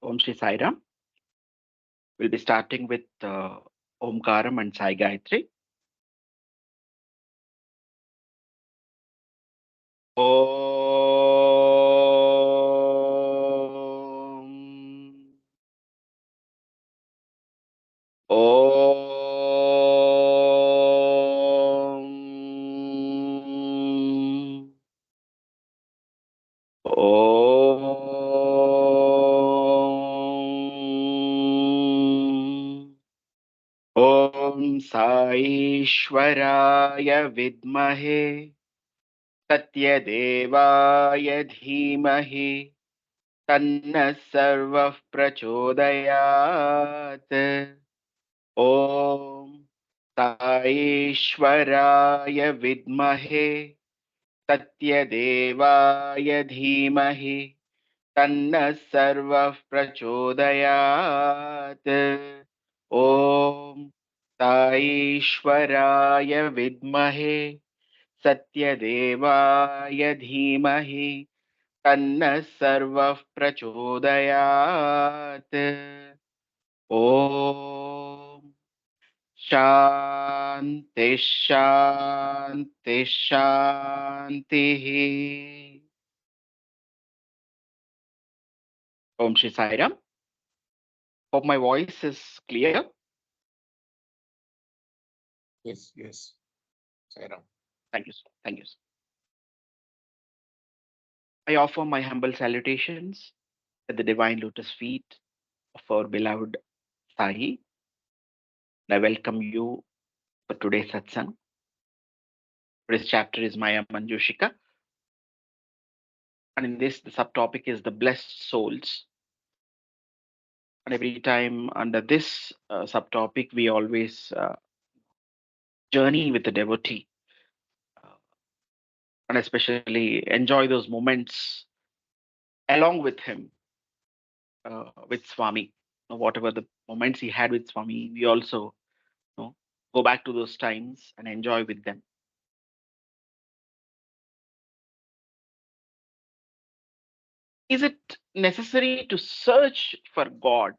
Om Shri Sai Ram. We'll be starting with Omkaram and Sai Gayatri. Om. Om. Om. Om Saishwaraya Vidmahe Satyadevaya Dhimahi Tanna Sarvah Prachodayat. Om Saishwaraya Vidmahe Satyadevaya Dhimahi Tanna Sarvah Prachodayat. Om Saishwaraya Vidmahe Satyadevaya Dhimahi Tanna Sarvah Prachodayat. Om Shanti Shanti Shanti. Om Shri Sai Ram. Hope my voice is clear. Yes, yes. Sai Ram. Thank you, sir. Thank you, sir. I offer my humble salutations at the divine lotus feet of our beloved Sai. I welcome you for today's satsang. Today's chapter is Maya Manjushika. And in this, the subtopic is the blessed souls. And every time under this subtopic, we always journey with the devotee uh, and especially enjoy those moments along with him, with Swami. Whatever the moments he had with Swami, we also go back to those times and enjoy with them. Is it necessary to search for God?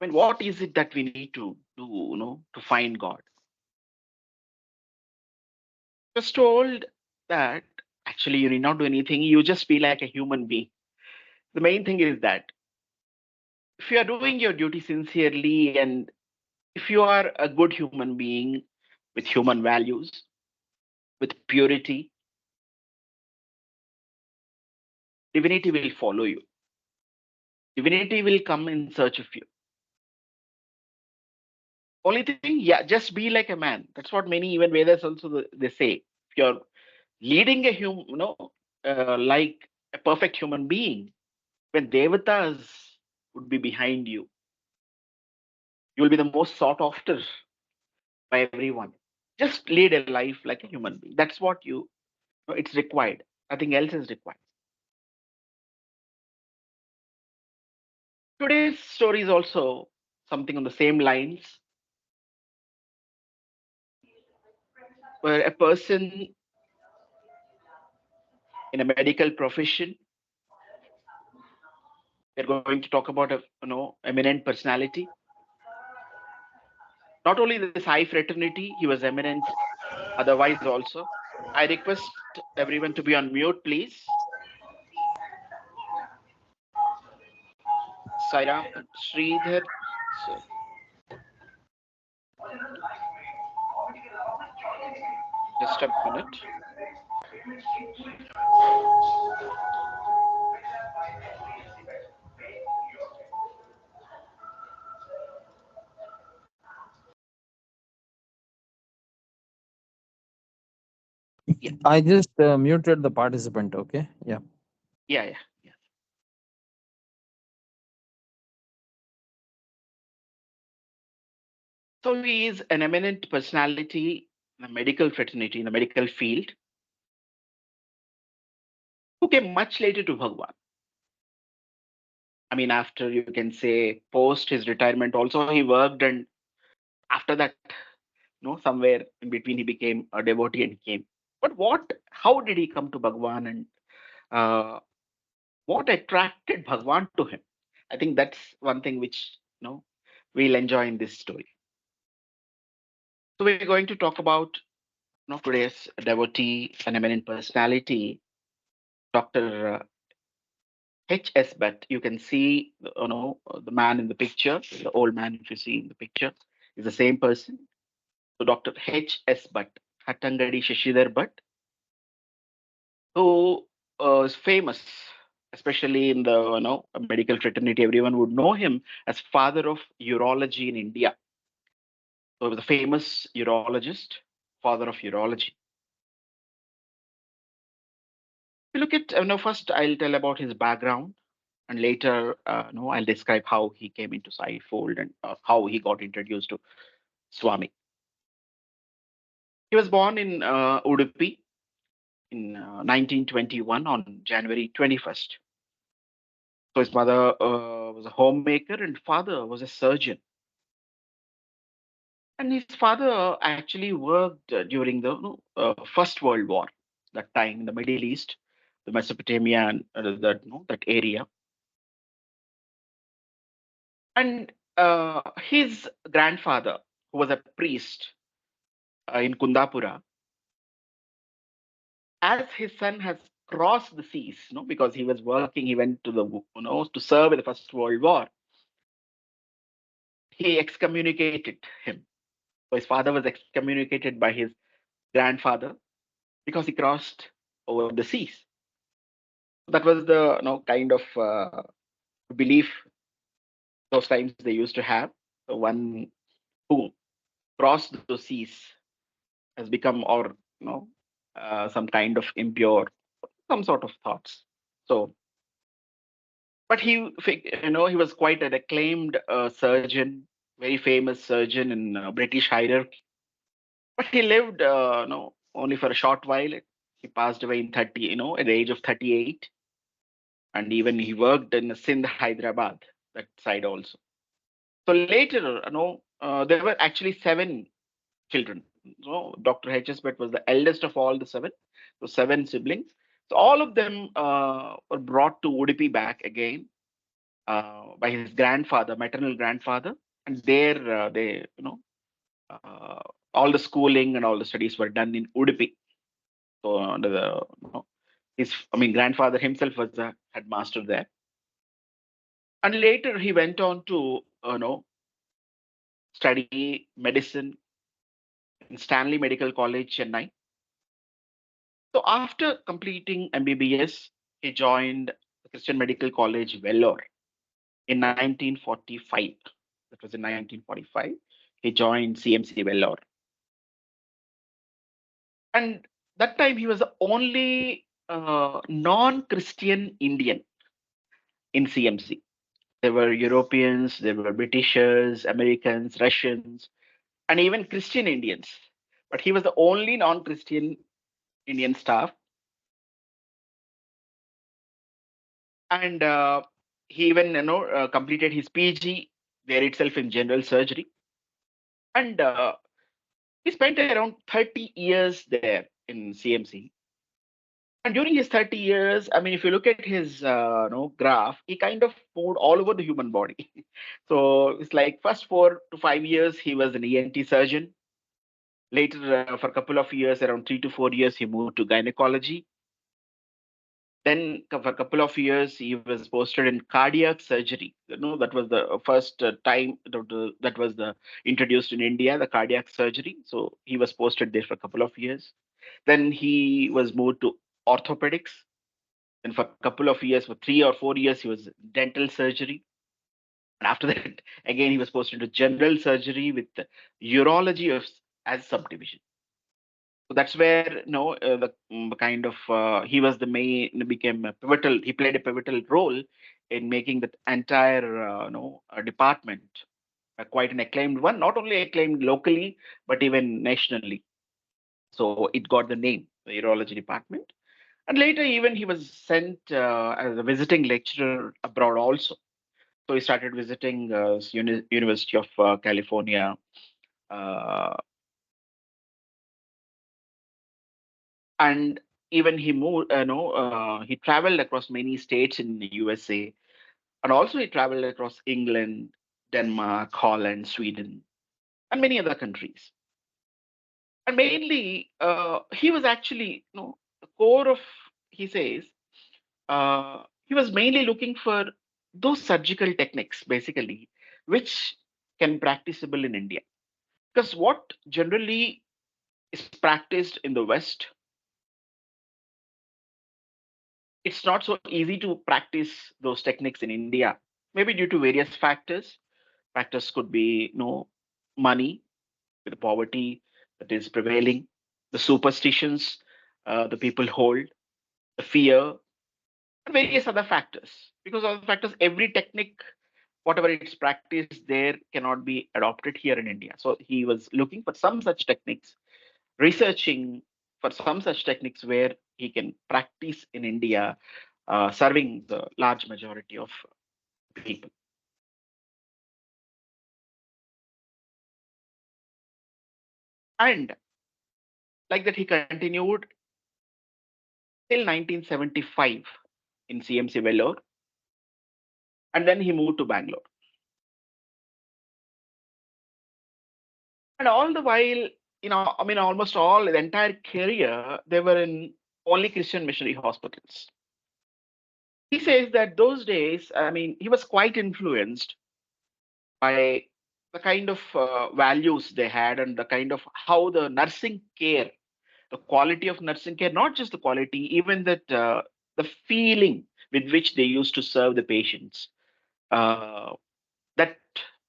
I mean, what is it that we need to do, to find God? Just told that actually you need not do anything. You just be like a human being. The main thing is that if you are doing your duty sincerely and if you are a good human being with human values, with purity, divinity will follow you. Divinity will come in search of you. Only thing, yeah, just be like a man. That's what many even Vedas also they say. If you're leading a human, like a perfect human being, when devatas would be behind you, you will be the most sought after by everyone. Just lead a life like a human being. That's what it's required. Nothing else is required. Today's story is also something on the same lines, where a person in a medical profession, we're going to talk about a eminent personality. Not only this high fraternity, he was eminent otherwise also. I request everyone to be on mute, please. Sairam Sridhar. So, just a minute. Yeah, I just muted the participant, okay? Yeah. yeah. So he is an eminent personality in the medical fraternity, in the medical field, who came much later to Bhagawan. I mean, after you can say post his retirement, also he worked, and after that, somewhere in between, he became a devotee and came. But how did he come to Bhagawan, and uh, what attracted Bhagawan to him? I think that's one thing which we'll enjoy in this story. So we're going to talk about today's devotee, an eminent personality, Dr. H.S. Bhat. You can see, the man in the picture, the old man, if you see in the picture, is the same person. So Dr. H.S. Bhat, Hattangadi Shashidhar Bhat, who is famous, especially in the medical fraternity. Everyone would know him as father of urology in India. So he was a famous urologist, father of urology. If you look at, first I'll tell about his background, and later, I'll describe how he came into Sai fold and how he got introduced to Swami. He was born in Udupi in 1921 on January 21st. So his mother was a homemaker and father was a surgeon. And his father actually worked during the First World War, that time in the Middle East, the Mesopotamia, and that area. And his grandfather, who was a priest in Kundapura, as his son has crossed the seas, because he was working, he went to the to serve in the First World War. He excommunicated him. So his father was excommunicated by his grandfather because he crossed over the seas. That was the kind of belief those times they used to have. The one who crossed those seas has become, or some kind of impure, some sort of thoughts. So, but he was quite an acclaimed surgeon, very famous surgeon in British hierarchy. But he lived, only for a short while. He passed away in 30, at the age of 38. And even he worked in Sindh, Hyderabad, that side also. So later, there were actually seven children. So Dr. H.S. Bhat was the eldest of all the seven. So seven siblings. So all of them were brought to Udupi back again by his grandfather, maternal grandfather, and there uh, all the schooling and all the studies were done in Udupi. So under the his, grandfather himself was a headmaster there, and later he went on to study medicine in Stanley Medical College, Chennai. So after completing MBBS, he joined the Christian Medical College, Vellore, in 1945. That was in 1945. He joined CMC Vellore. And that time he was the only non-Christian Indian in CMC. There were Europeans, there were Britishers, Americans, Russians, and even Christian Indians. But he was the only non-Christian Indian staff. And he even completed his PG there itself in general surgery. And he spent around 30 years there in CMC. And during his 30 years, if you look at his graph, he kind of moved all over the human body. So it's like first 4 to 5 years, he was an ENT surgeon. Later, for a couple of years, around 3 to 4 years, he moved to gynecology. Then for a couple of years, he was posted in cardiac surgery. That was the first time that was the introduced in India, the cardiac surgery. So he was posted there for a couple of years. Then he was moved to orthopedics. And for a couple of years, for 3 or 4 years, he was dental surgery. And after that, again, he was posted to general surgery with the urology as subdivision. So that's where the kind of he was the main became a pivotal. He played a pivotal role in making that entire department quite an acclaimed one. Not only acclaimed locally but even nationally. So it got the name, the urology department. And later, even he was sent as a visiting lecturer abroad also. So he started visiting University of California, uh, and even he moved. He traveled across many states in the USA. And also he traveled across England, Denmark, Holland, Sweden, and many other countries. And mainly, he was actually, the core of, he says, he was mainly looking for those surgical techniques, basically, which can practicable in India. Because what generally is practiced in the West, it's not so easy to practice those techniques in India. Maybe due to various factors. Factors could be, money, with the poverty that is prevailing, the superstitions the people hold, the fear, and various other factors. Because of the factors, every technique, whatever it's practiced there, cannot be adopted here in India. So he was looking for some such techniques, researching for some such techniques where he can practice in India, serving the large majority of people. And like that, he continued till 1975 in CMC Vellore, and then he moved to Bangalore. And all the while, I mean, almost all the entire career, they were in only Christian missionary hospitals. He says that those days, I mean, he was quite influenced by the kind of values they had and the kind of how the nursing care, the quality of nursing care, not just the quality, even that the feeling with which they used to serve the patients, uh, that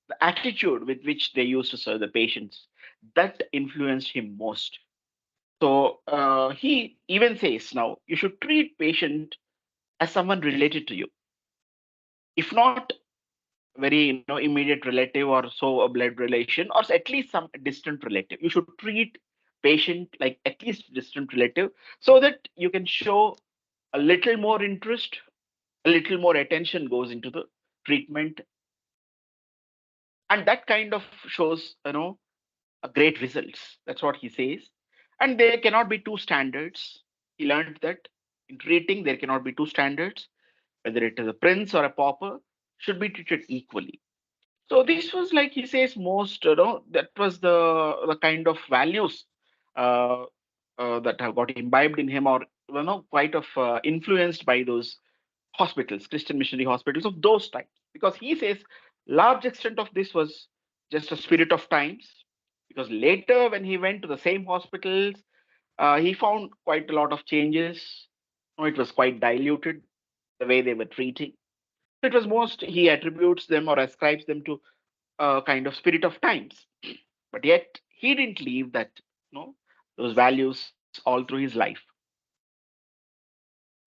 the attitude with which they used to serve the patients, that influenced him most. So he even says now you should treat patient as someone related to you, if not very immediate relative or so a blood relation, or at least some distant relative. You should treat patient like at least distant relative, so that you can show a little more interest, a little more attention goes into the treatment, and that kind of shows a great results. That's what he says. And there cannot be two standards. He learned that in treating there cannot be two standards. Whether it is a prince or a pauper, should be treated equally. So this was like he says most, that was the kind of values uh, that have got imbibed in him, or quite of influenced by those hospitals, Christian missionary hospitals of those times. Because he says large extent of this was just a spirit of times. Because later when he went to the same hospitals, he found quite a lot of changes. It was quite diluted the way they were treating. It was most he attributes them or ascribes them to a kind of spirit of times. But yet he didn't leave that, those values all through his life.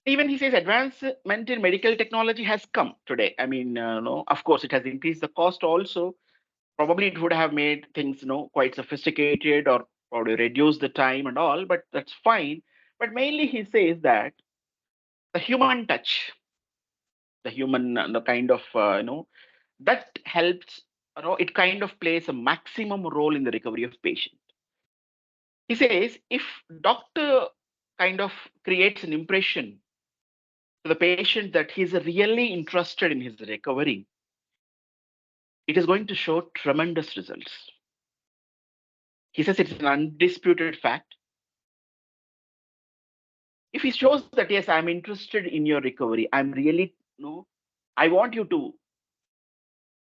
Even he says advancement in medical technology has come today. I mean, no, of course, it has increased the cost also. Probably it would have made things, quite sophisticated, or probably reduce the time and all, but that's fine. But mainly he says that the human touch, the human, the kind of, that helps, it kind of plays a maximum role in the recovery of patient. He says if doctor kind of creates an impression to the patient that he's really interested in his recovery, it is going to show tremendous results. He says it's an undisputed fact. If he shows that yes, I'm interested in your recovery, I'm really, I want you to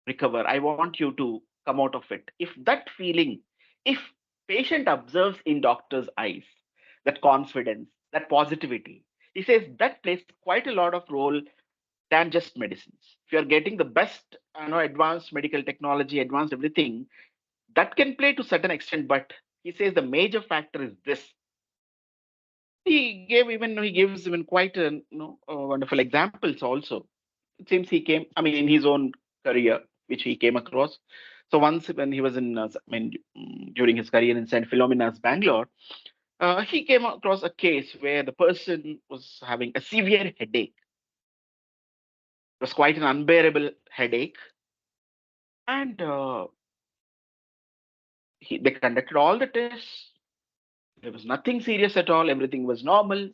recover, I want you to come out of it. If that feeling, if patient observes in doctor's eyes that confidence, that positivity, he says that plays quite a lot of role than just medicines. If you're getting the best, advanced medical technology, advanced everything, that can play to certain extent, but he says the major factor is this. He gives even quite wonderful examples also. It seems he came, I mean, in his own career, which he came across. So once when he was in, during his career in St. Philomena's, Bangalore, he came across a case where the person was having a severe headache. It was quite an unbearable headache, and they conducted all the tests. There was nothing serious at all. Everything was normal.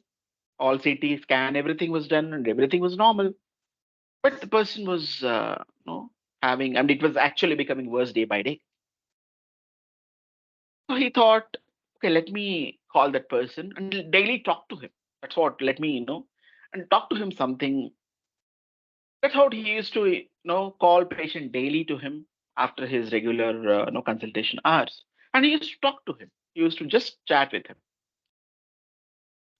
All CT scan, everything was done, and everything was normal. But the person was, having, and it was actually becoming worse day by day. So he thought, okay, let me call that person and daily talk to him. That's what, let me, and talk to him something. That's how he used to, call patient daily to him after his regular, consultation hours. And he used to talk to him. He used to just chat with him.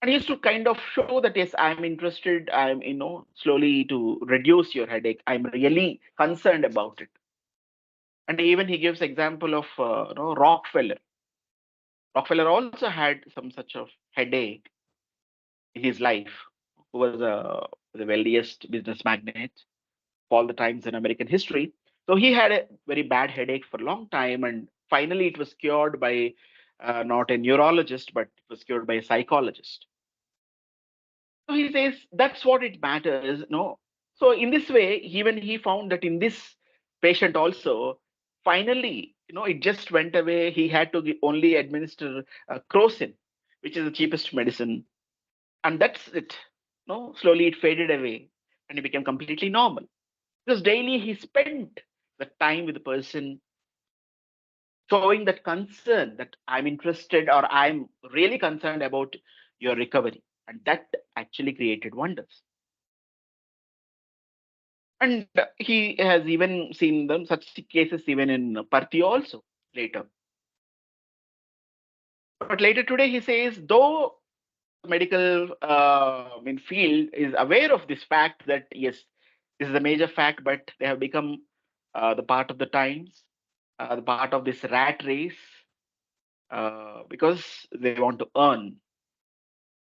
And he used to kind of show that, yes, I'm interested. I'm, slowly to reduce your headache. I'm really concerned about it. And even he gives example of, Rockefeller. Rockefeller also had some such of headache in his life, who was the wealthiest business magnate of all the times in American history. So he had a very bad headache for a long time, and finally it was cured by not a neurologist, but it was cured by a psychologist. So he says that's what it matters, no? So in this way, even he found that in this patient also, finally, it just went away. He had to only administer crocin, which is the cheapest medicine, and that's it. No, slowly it faded away, and he became completely normal because daily he spent the time with the person, showing that concern that I'm interested or I'm really concerned about your recovery, and that actually created wonders. And he has even seen them such cases even in Parthi also later. But later today he says, though medical field is aware of this fact that yes, this is a major fact, but they have become the part of the times, the part of this rat race, because they want to earn,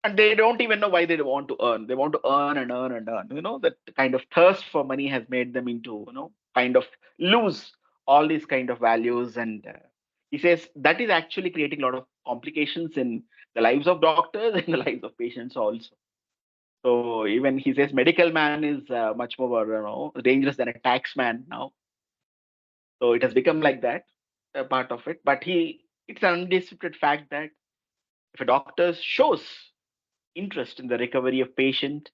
and they don't even know why they want to earn. They want to earn and earn and earn. That kind of thirst for money has made them into, kind of lose all these kind of values. And he says that is actually creating a lot of complications in the lives of doctors and the lives of patients also. So even he says medical man is much more, dangerous than a tax man now. So it has become like that, a part of it. But it's an undisputed fact that if a doctor shows interest in the recovery of patient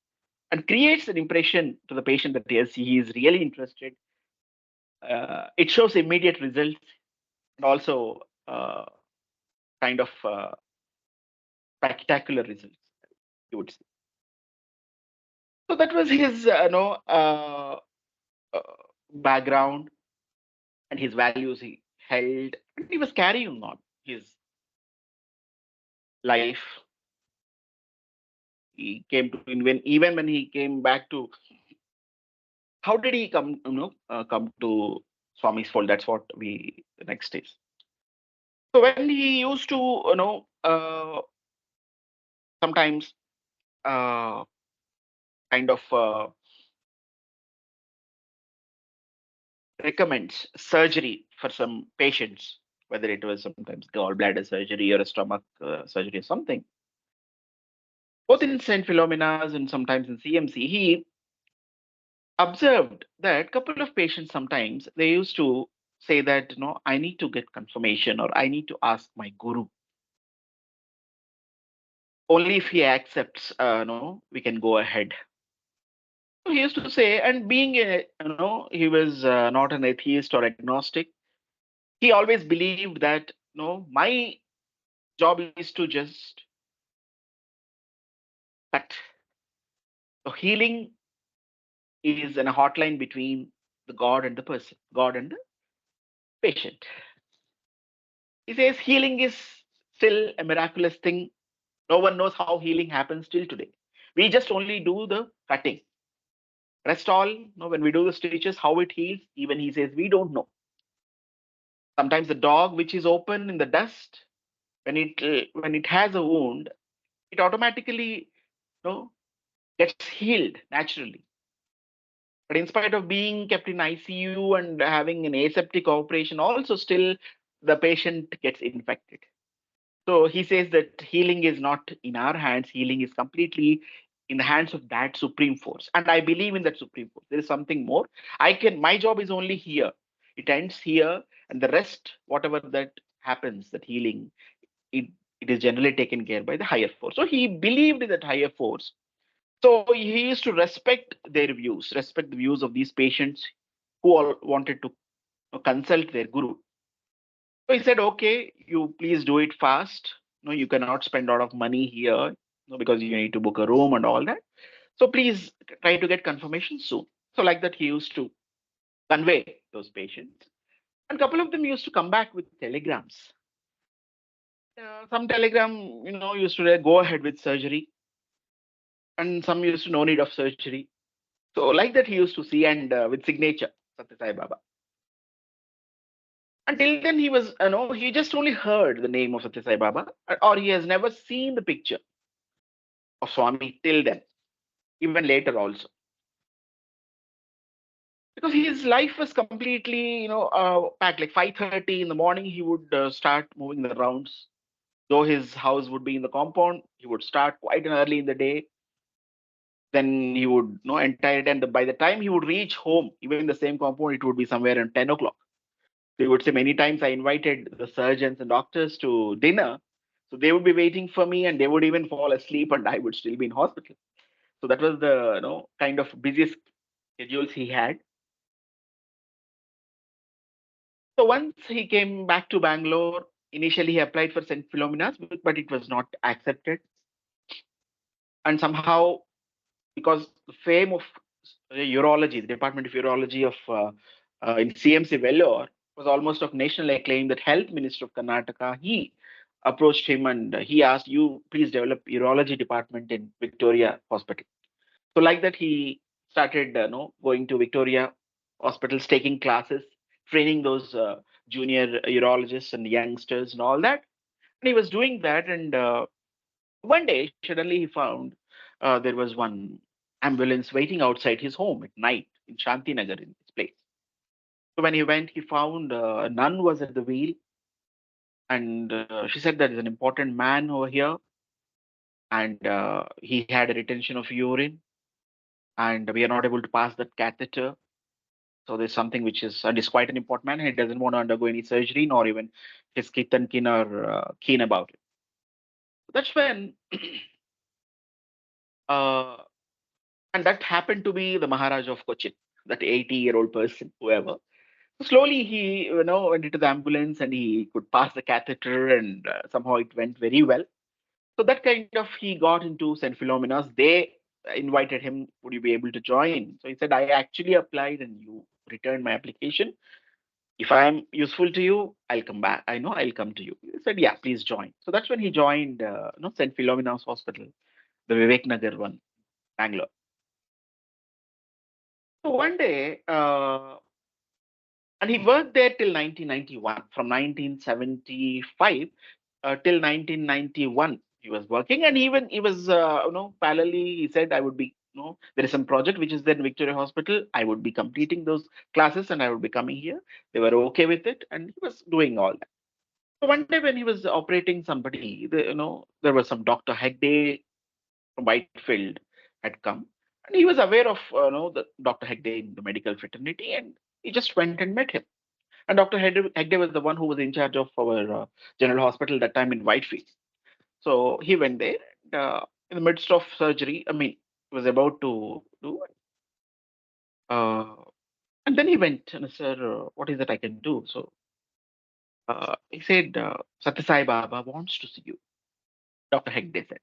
and creates an impression to the patient that yes, he is really interested, it shows immediate results, and also kind of spectacular results, you would say. So that was his uh, background and his values he held, and he was carrying on his life. He came to, even when he came back to, how did he come, come to Swami's fold? That's what we the next is. So when he used to, sometimes uh, kind of recommends surgery for some patients, whether it was sometimes gallbladder surgery or a stomach surgery or something, both in St. Philomena's and sometimes in CMC, he observed that couple of patients sometimes they used to say that, I need to get confirmation or I need to ask my guru. Only if he accepts, no, we can go ahead. So he used to say, and being a, he was not an atheist or agnostic. He always believed that, my job is to just cut. So healing is in a hotline between the God and the person, God and the patient. He says healing is still a miraculous thing. No one knows how healing happens till today. We just only do the cutting. Rest all, when we do the stitches, how it heals, even he says we don't know. Sometimes the dog which is open in the dust, when it has a wound, it automatically, gets healed naturally. But in spite of being kept in ICU and having an aseptic operation, also still the patient gets infected. So he says that healing is not in our hands, healing is completely in the hands of that supreme force. And I believe in that supreme force. There is something more. My job is only here. It ends here, and the rest, whatever that happens, that healing, it, it is generally taken care by the higher force. So he believed in that higher force. So he used to respect their views, respect the views of these patients who all wanted to consult their guru. So he said, okay, you please do it fast. No, you cannot spend a lot of money here, because you need to book a room and all that. So please try to get confirmation soon. So like that, he used to convey those patients. And a couple of them used to come back with telegrams. Some telegram, used to go ahead with surgery, and some used to no need of surgery. So like that, he used to see, and with signature, Satya Sai Baba. Until then, he was, he just only heard the name of Satya Sai Baba, or he has never seen the picture of Swami till then, even later also. Because his life was completely, packed. Like 5:30 in the morning, he would start moving the rounds. Though his house would be in the compound, he would start quite an early in the day. Then he would, entire day, and by the time he would reach home, even in the same compound, it would be somewhere around 10 o'clock. They would say many times I invited the surgeons and doctors to dinner. So they would be waiting for me, and they would even fall asleep, and I would still be in hospital. So that was the, kind of busiest schedules he had. So once he came back to Bangalore, initially he applied for St. Philomena's, but it was not accepted. And somehow, because the fame of urology, the Department of Urology of in CMC Vellore was almost of national acclaim, that Health Minister of Karnataka, he approached him, and he asked, you please develop urology department in Victoria Hospital. So like that, he started going to Victoria hospitals, taking classes, training those junior urologists and youngsters and all that. And he was doing that, and one day suddenly he found there was one ambulance waiting outside his home at night in Shantinagar, in this place. So when he went, he found a nun was at the wheel, and she said there is an important man over here, and he had a retention of urine, and we are not able to pass that catheter. So there's something which is, and he's quite an important man, and he doesn't want to undergo any surgery, nor even his kith and kin are keen about it. That's when, uh, and that happened to be the Maharaj of Cochin, that 80-year-old person, whoever. So slowly he, went into the ambulance, and he could pass the catheter, and somehow it went very well. So that kind of, he got into St. Philomena's. They invited him, would you be able to join? So he said, I actually applied, and you returned my application. If I'm useful to you, I'll come back. I know I'll come to you. He said, yeah, please join. So that's when he joined, St. Philomena's Hospital, the Vivek Nagar one, Bangalore. So one day, and he worked there till 1991. From 1975 till 1991, he was working, and even he was, parallelly, he said, I would be, there is some project which is there in Victoria Hospital. I would be completing those classes, and I would be coming here. They were okay with it, and he was doing all that. So one day when he was operating somebody, there was some Dr. Hegde from Whitefield had come, and he was aware of, the Dr. Hegde in the medical fraternity, and he just went and met him. And Dr. Hegde was the one who was in charge of our general hospital that time in Whitefield. So he went there, and in the midst of surgery, I mean, he was about to do, uh, and then he went and said, what is it I can do? So he said, Satya Sai Baba wants to see you, Dr. Hegde said.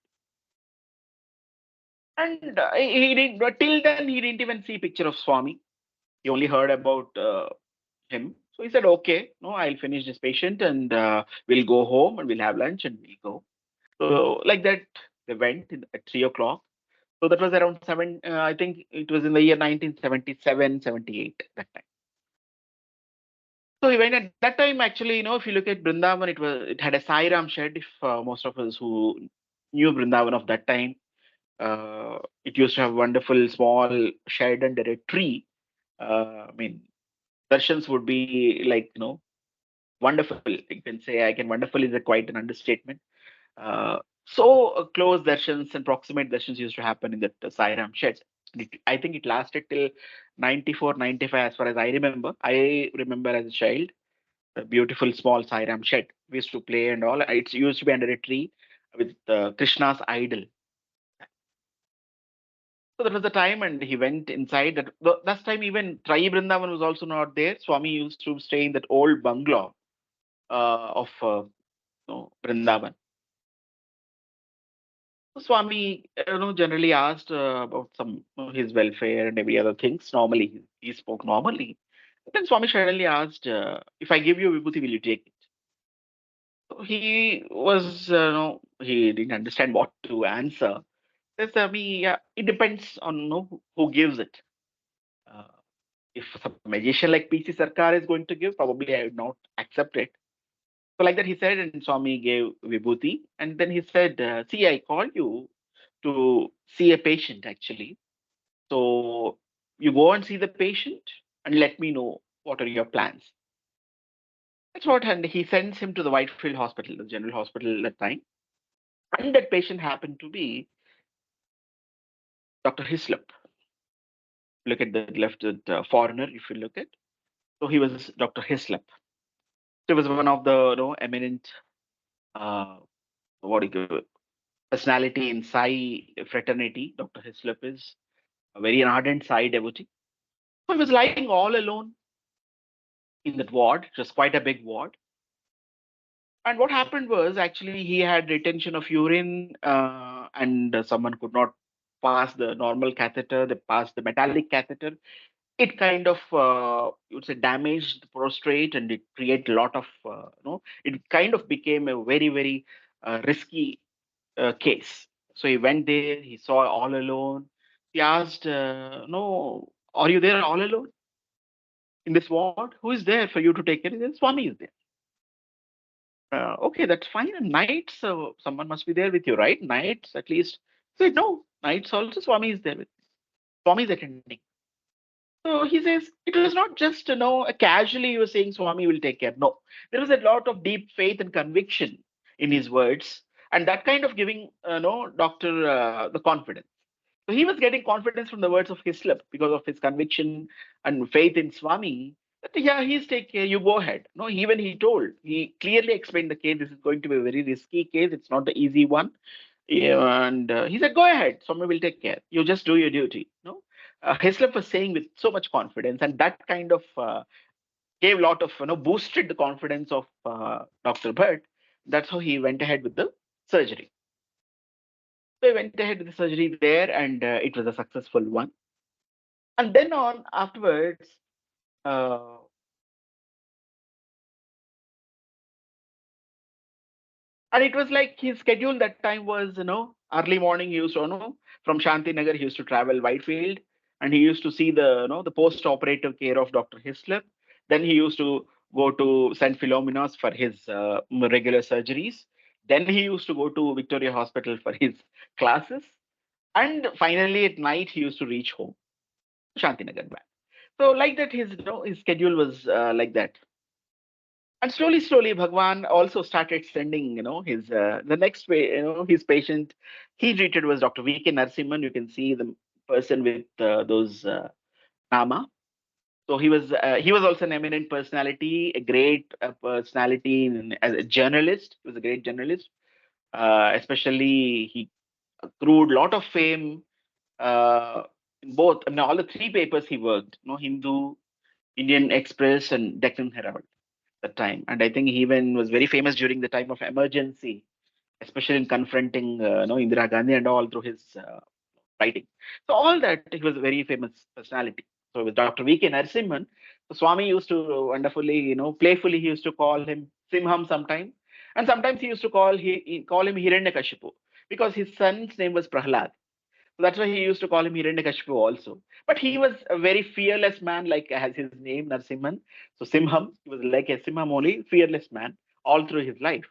And he didn't, but till then, he didn't even see picture of Swami. He only heard about him. So he said, okay, no, I'll finish this patient, and we'll go home, and we'll have lunch, and we'll go. So like that, they went at 3 o'clock. So that was around seven. I think it was in the year 1977, 78 that time. So he went at that time. Actually, if you look at Brindavan, it had a Sai Ram shed. If most of us who knew Brindavan of that time, it used to have wonderful small shed under a tree. I mean, darshans would be like, wonderful. You can say, I can, wonderful is a quite an understatement. Close darshans and proximate darshans used to happen in that Sairam shed. I think it lasted till 94, 95, as far as I remember. I remember as a child, a beautiful small Sairam shed. We used to play and all. It used to be under a tree with Krishna's idol. So that was the time, and he went inside. That time even Trai Vrindavan was also not there. Swami used to stay in that old bungalow of Vrindavan. So Swami, generally asked about some his welfare and every other things. Normally, he spoke normally. Then Swami suddenly asked, "If I give you vibhuti, will you take it?" So he was, he didn't understand what to answer. Says, Swami, yeah, it depends on who gives it. Uh, if some magician like PC Sarkar is going to give, probably I would not accept it. So like that he said, and Swami gave vibhuti, and then he said, "See, I called you to see a patient actually. So you go and see the patient and let me know what are your plans." That's what, and he sends him to the Whitefield Hospital, the general hospital at that time. And that patient happened to be Dr. Hislop. Look at the left, foreigner, if you look at. So he was Dr. Hislop. He was one of the eminent, uh, what do you call it, personality in Sai fraternity. Dr. Hislop is a very ardent Sai devotee. So he was lying all alone in that ward. It was quite a big ward. And what happened was actually he had retention of urine, and someone could not pass the normal catheter. They passed the metallic catheter. It kind of, you would say, damaged the prostate, and it created a lot of, it kind of became a very, very risky case. So he went there, he saw all alone. He asked, "No, are you there all alone in this ward? Who is there for you to take care?" He said, "Swami is there." Okay, that's fine. And nights, someone must be there with you, right? Nights, at least. He said, "No, nights also Swami is there with me. Swami is attending." So he says, it was not just, casually you were saying Swami will take care. No, there was a lot of deep faith and conviction in his words. And that kind of giving, doctor the confidence. So he was getting confidence from the words of Hislop because of his conviction and faith in Swami. That, yeah, he's take care. You go ahead. No, even he told. He clearly explained the case. This is going to be a very risky case. It's not the easy one. Yeah, and he said, "Go ahead. Swami will take care. You just do your duty." No, Hislop was saying with so much confidence, and that kind of gave a lot of boosted the confidence of Dr. Bhat. That's how he went ahead with the surgery. So he went ahead with the surgery there, and it was a successful one. And then on afterwards, uh, and it was like his schedule that time was, early morning. He used to, from Shanti Nagar, he used to travel Whitefield, and he used to see the, the post-operative care of Dr. Hislop. Then he used to go to St. Philomena's for his regular surgeries. Then he used to go to Victoria Hospital for his classes. And finally, at night, he used to reach home, Shantinagar back. So like that, his schedule was like that. And slowly, slowly, Bhagwan also started sending, his the next way, his patient he treated was Dr. V.K. Narasimhan. You can see the person with those nama. So he was also an eminent personality, a great personality as a journalist. He was a great journalist. Especially, he accrued a lot of fame in both. I mean, all the three papers he worked, Hindu, Indian Express, and Deccan Herald that time. And I think he even was very famous during the time of emergency, especially in confronting Indira Gandhi and all through his writing. So all that, he was a very famous personality. So with Dr. V.K. Narasimhan, so Swami used to wonderfully, playfully, he used to call him Simham sometime. And sometimes he used to he call him Hiranyakashipu because his son's name was Prahlad. So that's why he used to call him Hiranyakashipu also. But he was a very fearless man, like has his name Narasimhan. So Simham, he was like a Simham only, fearless man all through his life.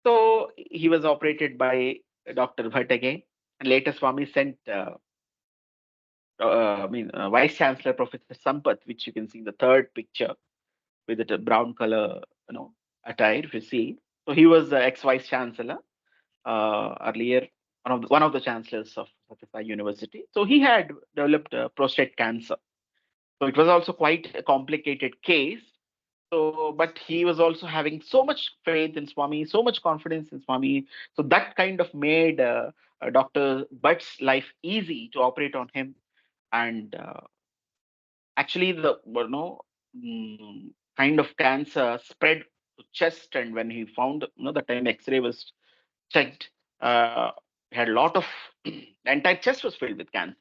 So he was operated by Dr. Bhat again. And later Swami sent, Vice Chancellor Professor Sampath, which you can see in the third picture with the brown color, attire, if you see. So he was the ex-Vice Chancellor earlier, one of the chancellors of Satyasai University. So he had developed prostate cancer. So it was also quite a complicated case. So, but he was also having so much faith in Swami, so much confidence in Swami. So that kind of made Dr. Bhatt's life easy to operate on him. And actually, the kind of cancer spread to chest, and when he found, the time X-ray was checked, uh, had a lot of the entire chest was filled with cancer.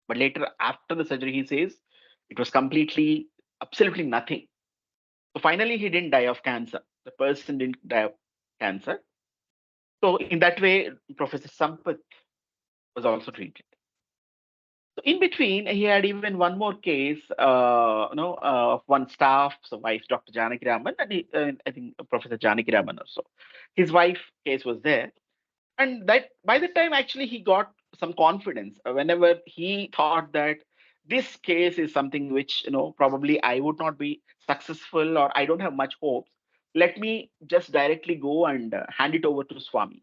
But later, after the surgery, he says it was completely, absolutely nothing. So finally, he didn't die of cancer. The person didn't die of cancer. So in that way, Professor Sampath was also treated. So in between, he had even one more case, of one staff's wife, Dr. Janaki Raman, and I think Professor Janaki Raman also. His wife case was there, and that by the time actually he got some confidence. Whenever he thought that this case is something which probably I would not be successful or I don't have much hopes. Let me just directly go and hand it over to Swami.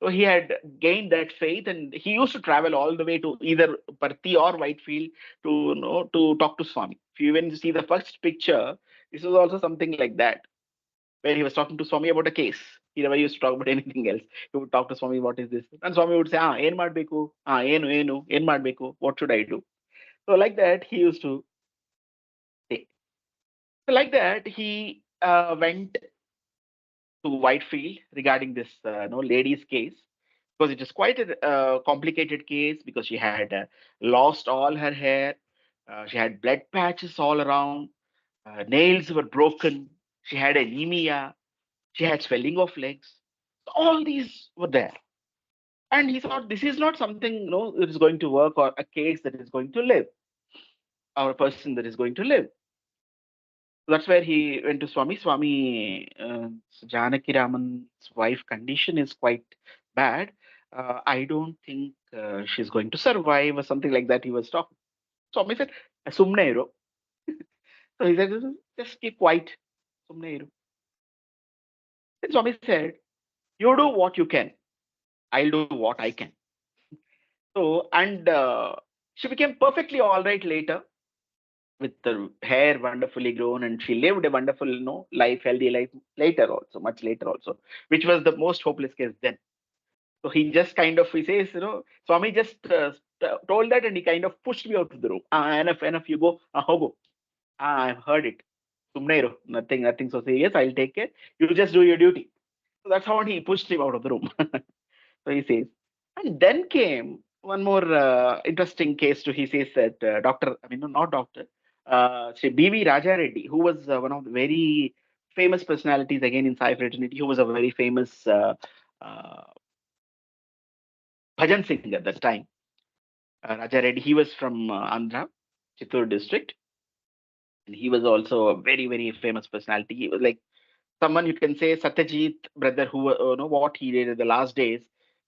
So he had gained that faith, and he used to travel all the way to either Parthi or Whitefield to to talk to Swami. If you even see the first picture, this was also something like that, where he was talking to Swami about a case. He never used to talk about anything else. He would talk to Swami, what is this? And Swami would say, ಏನ್ ಮಾಡ್ಬೇಕು? ಏನ್ ಮಾಡ್ಬೇಕು? What should I do? So like that, he used to say. So like that, he went to Whitefield regarding this lady's case, because it is quite a complicated case, because she had lost all her hair. She had blood patches all around. Nails were broken. She had anemia. She had swelling of legs. All these were there. And he thought this is not something that is going to work, or a case that is going to live, or a person that is going to live. That's where he went to Swami. Swami, Janaki Raman's wife condition is quite bad. I don't think she's going to survive, or something like that. He was talking. Swami said, "Sumne iru." So he said, just keep quiet. Sumne iru. Then Swami said, you do what you can. I'll do what I can. So, and she became perfectly all right later, with the hair wonderfully grown, and she lived a wonderful life, healthy life later also, much later also, which was the most hopeless case then. So he just kind of, he says, Swami just told that, and he kind of pushed me out of the room. Enough, you go, hogo. I've heard it. Sumne iru. Nothing so serious, I'll take care. You just do your duty. So that's how he pushed him out of the room. So he says, and then came one more interesting case to, he says that doctor, I mean, no, not doctor, Sri B.V. Raja Reddy, who was one of the very famous personalities again in Sai fraternity, who was a very famous uh, bhajan singer at that time. Raja Reddy, he was from Andhra, Chittoor district, and he was also a very, very famous personality. He was like someone you can say Satyajit brother, who know what he did in the last days.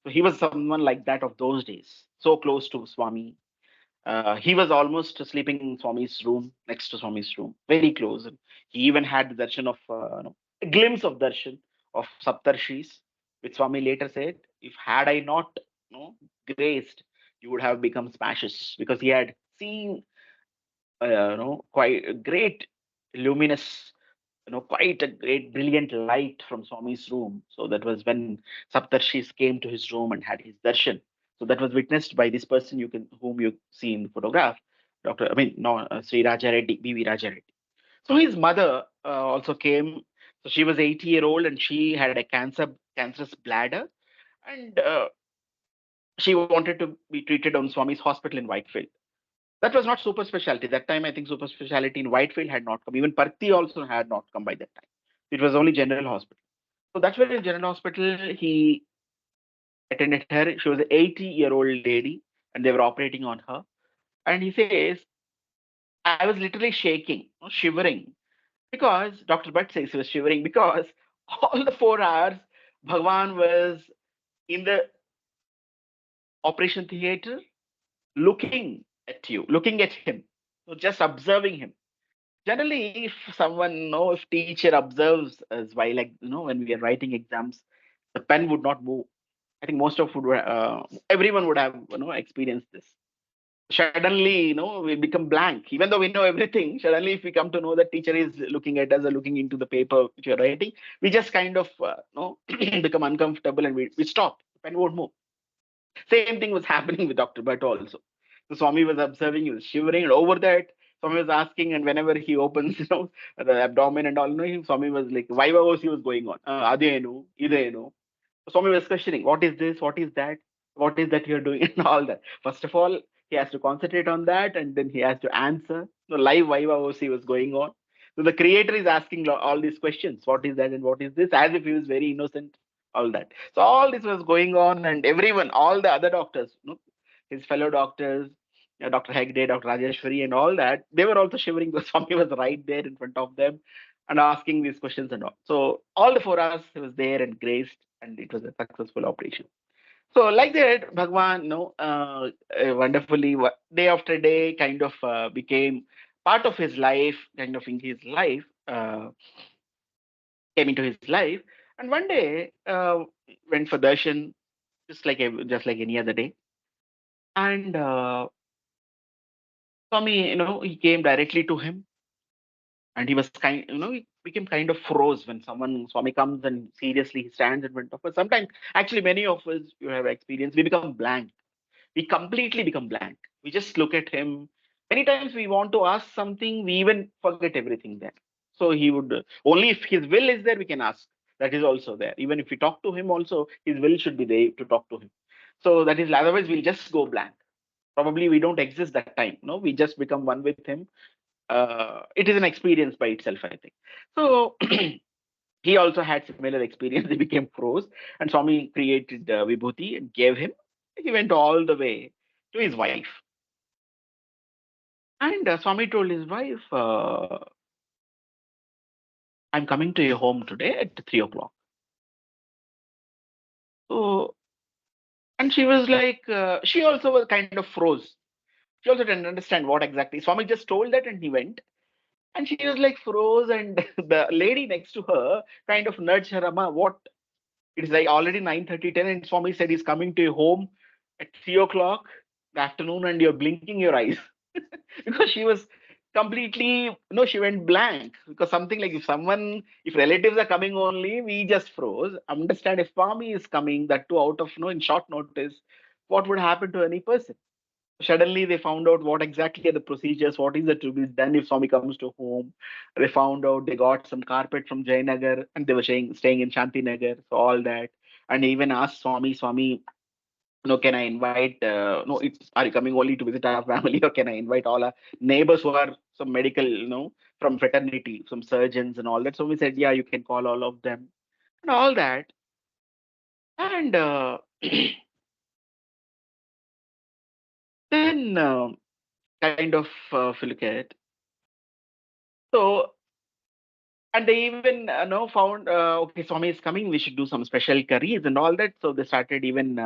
So he was someone like that of those days, so close to Swami. He was almost sleeping in Swami's room, next to Swami's room, very close. And he even had the darshan of, a glimpse of darshan of Saptarshis, which Swami later said, if had I not, graced, you would have become smashes, because he had seen, quite a great luminous, quite a great brilliant light from Swami's room. So that was when Saptarshis came to his room and had his darshan. So that was witnessed by this person whom you see in the photograph, Doctor. I mean, no, Sri Raja Reddy, B.V. Raja Reddy. So his mother also came. So she was 80-year-old, and she had a cancerous bladder, and she wanted to be treated on Swami's hospital in Whitefield. That was not super specialty. That time, I think super specialty in Whitefield had not come. Even Parthi also had not come by that time. It was only general hospital. So that's where in general hospital, he attended her. She was an 80-year-old lady, and they were operating on her. And he says, I was literally shaking, shivering, because Dr. Bhatt says he was shivering because all the 4 hours, Bhagawan was in the operation theater, looking at you, looking at him, so just observing him. Generally, if someone, if teacher observes us while, like, when we are writing exams, the pen would not move. I think most of everyone would have, experienced this. Suddenly, we become blank. Even though we know everything, suddenly if we come to know that teacher is looking at us or looking into the paper which you're writing, we just kind of become uncomfortable and we stop and won't move. Same thing was happening with Dr. Bhat also. So Swami was observing, he was shivering, and over that, Swami was asking, and whenever he opens, the abdomen and all, Swami was like, Viva was he was going on. Adenu, idenu. Swami was questioning, what is this? What is that? What is that you're doing? And all that. First of all, he has to concentrate on that, and then he has to answer. The live Viva was he was going on. So the creator is asking all these questions. What is that and what is this? As if he was very innocent, all that. So all this was going on, and everyone, all the other doctors, his fellow doctors, Dr. Hegde, Dr. Rajeshwari, and all that, they were also shivering because Swami was right there in front of them and asking these questions and all. So all the 4 hours he was there and graced, and it was a successful operation. So like that, Bhagwan, wonderfully, day after day, kind of became part of his life, kind of in his life, came into his life. And one day, went for darshan, just like any other day. And Swami, he came directly to him, and he was he became kind of froze when someone Swami comes and seriously he stands in front of us. Sometimes, actually, many of us you have experienced, we become blank. We completely become blank. We just look at him. Many times we want to ask something, we even forget everything there. So he would only if his will is there, we can ask. That is also there. Even if we talk to him, also his will should be there to talk to him. So that is otherwise we'll just go blank. Probably we don't exist that time. No, we just become one with him. It is an experience by itself, I think. So he also had similar experience. He became froze, and Swami created Vibhuti and gave him. He went all the way to his wife, and Swami told his wife, "I'm coming to your home today at 3 o'clock." So, and she was like, she also was kind of froze. She also didn't understand what exactly. Swami just told that, and he went. And she was like froze, and the lady next to her kind of nudged her, Amma, what? It is like already 9:30, 10, and Swami said he's coming to your home at 3 o'clock the afternoon, and you're blinking your eyes because she was completely no, she went blank because something like if relatives are coming only, we just froze. Understand if Swami is coming, that too out of in short notice, what would happen to any person? Suddenly they found out what exactly are the procedures, what is the to be done if Swami comes to home. They found out they got some carpet from Jayanagar and they were staying in Shantinagar, so all that. And they even asked Swami, can I invite, no, are you coming only to visit our family or can I invite all our neighbors who are some medical, from fraternity, some surgeons and all that. So we said, yeah, you can call all of them and all that. And then kind of if you look at, so and they even found okay, Swami is coming, we should do some special curries and all that. So they started even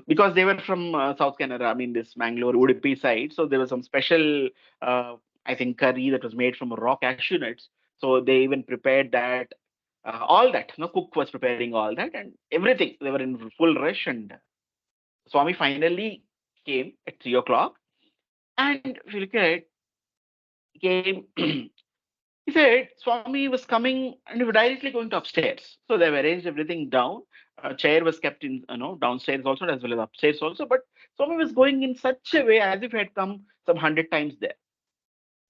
because they were from South Canada, I mean this Mangalore Udupi side, so there was some special uh, I think curry that was made from raw cashew nuts. So they even prepared that, all that cook was preparing all that and everything. They were in full rush, and Swami finally came at 3 o'clock. And if you look at it, he came. He said Swami was coming and we were directly going to upstairs. So they've arranged everything down. A chair was kept in, downstairs also as well as upstairs also. But Swami was going in such a way as if he had come some 100 times there.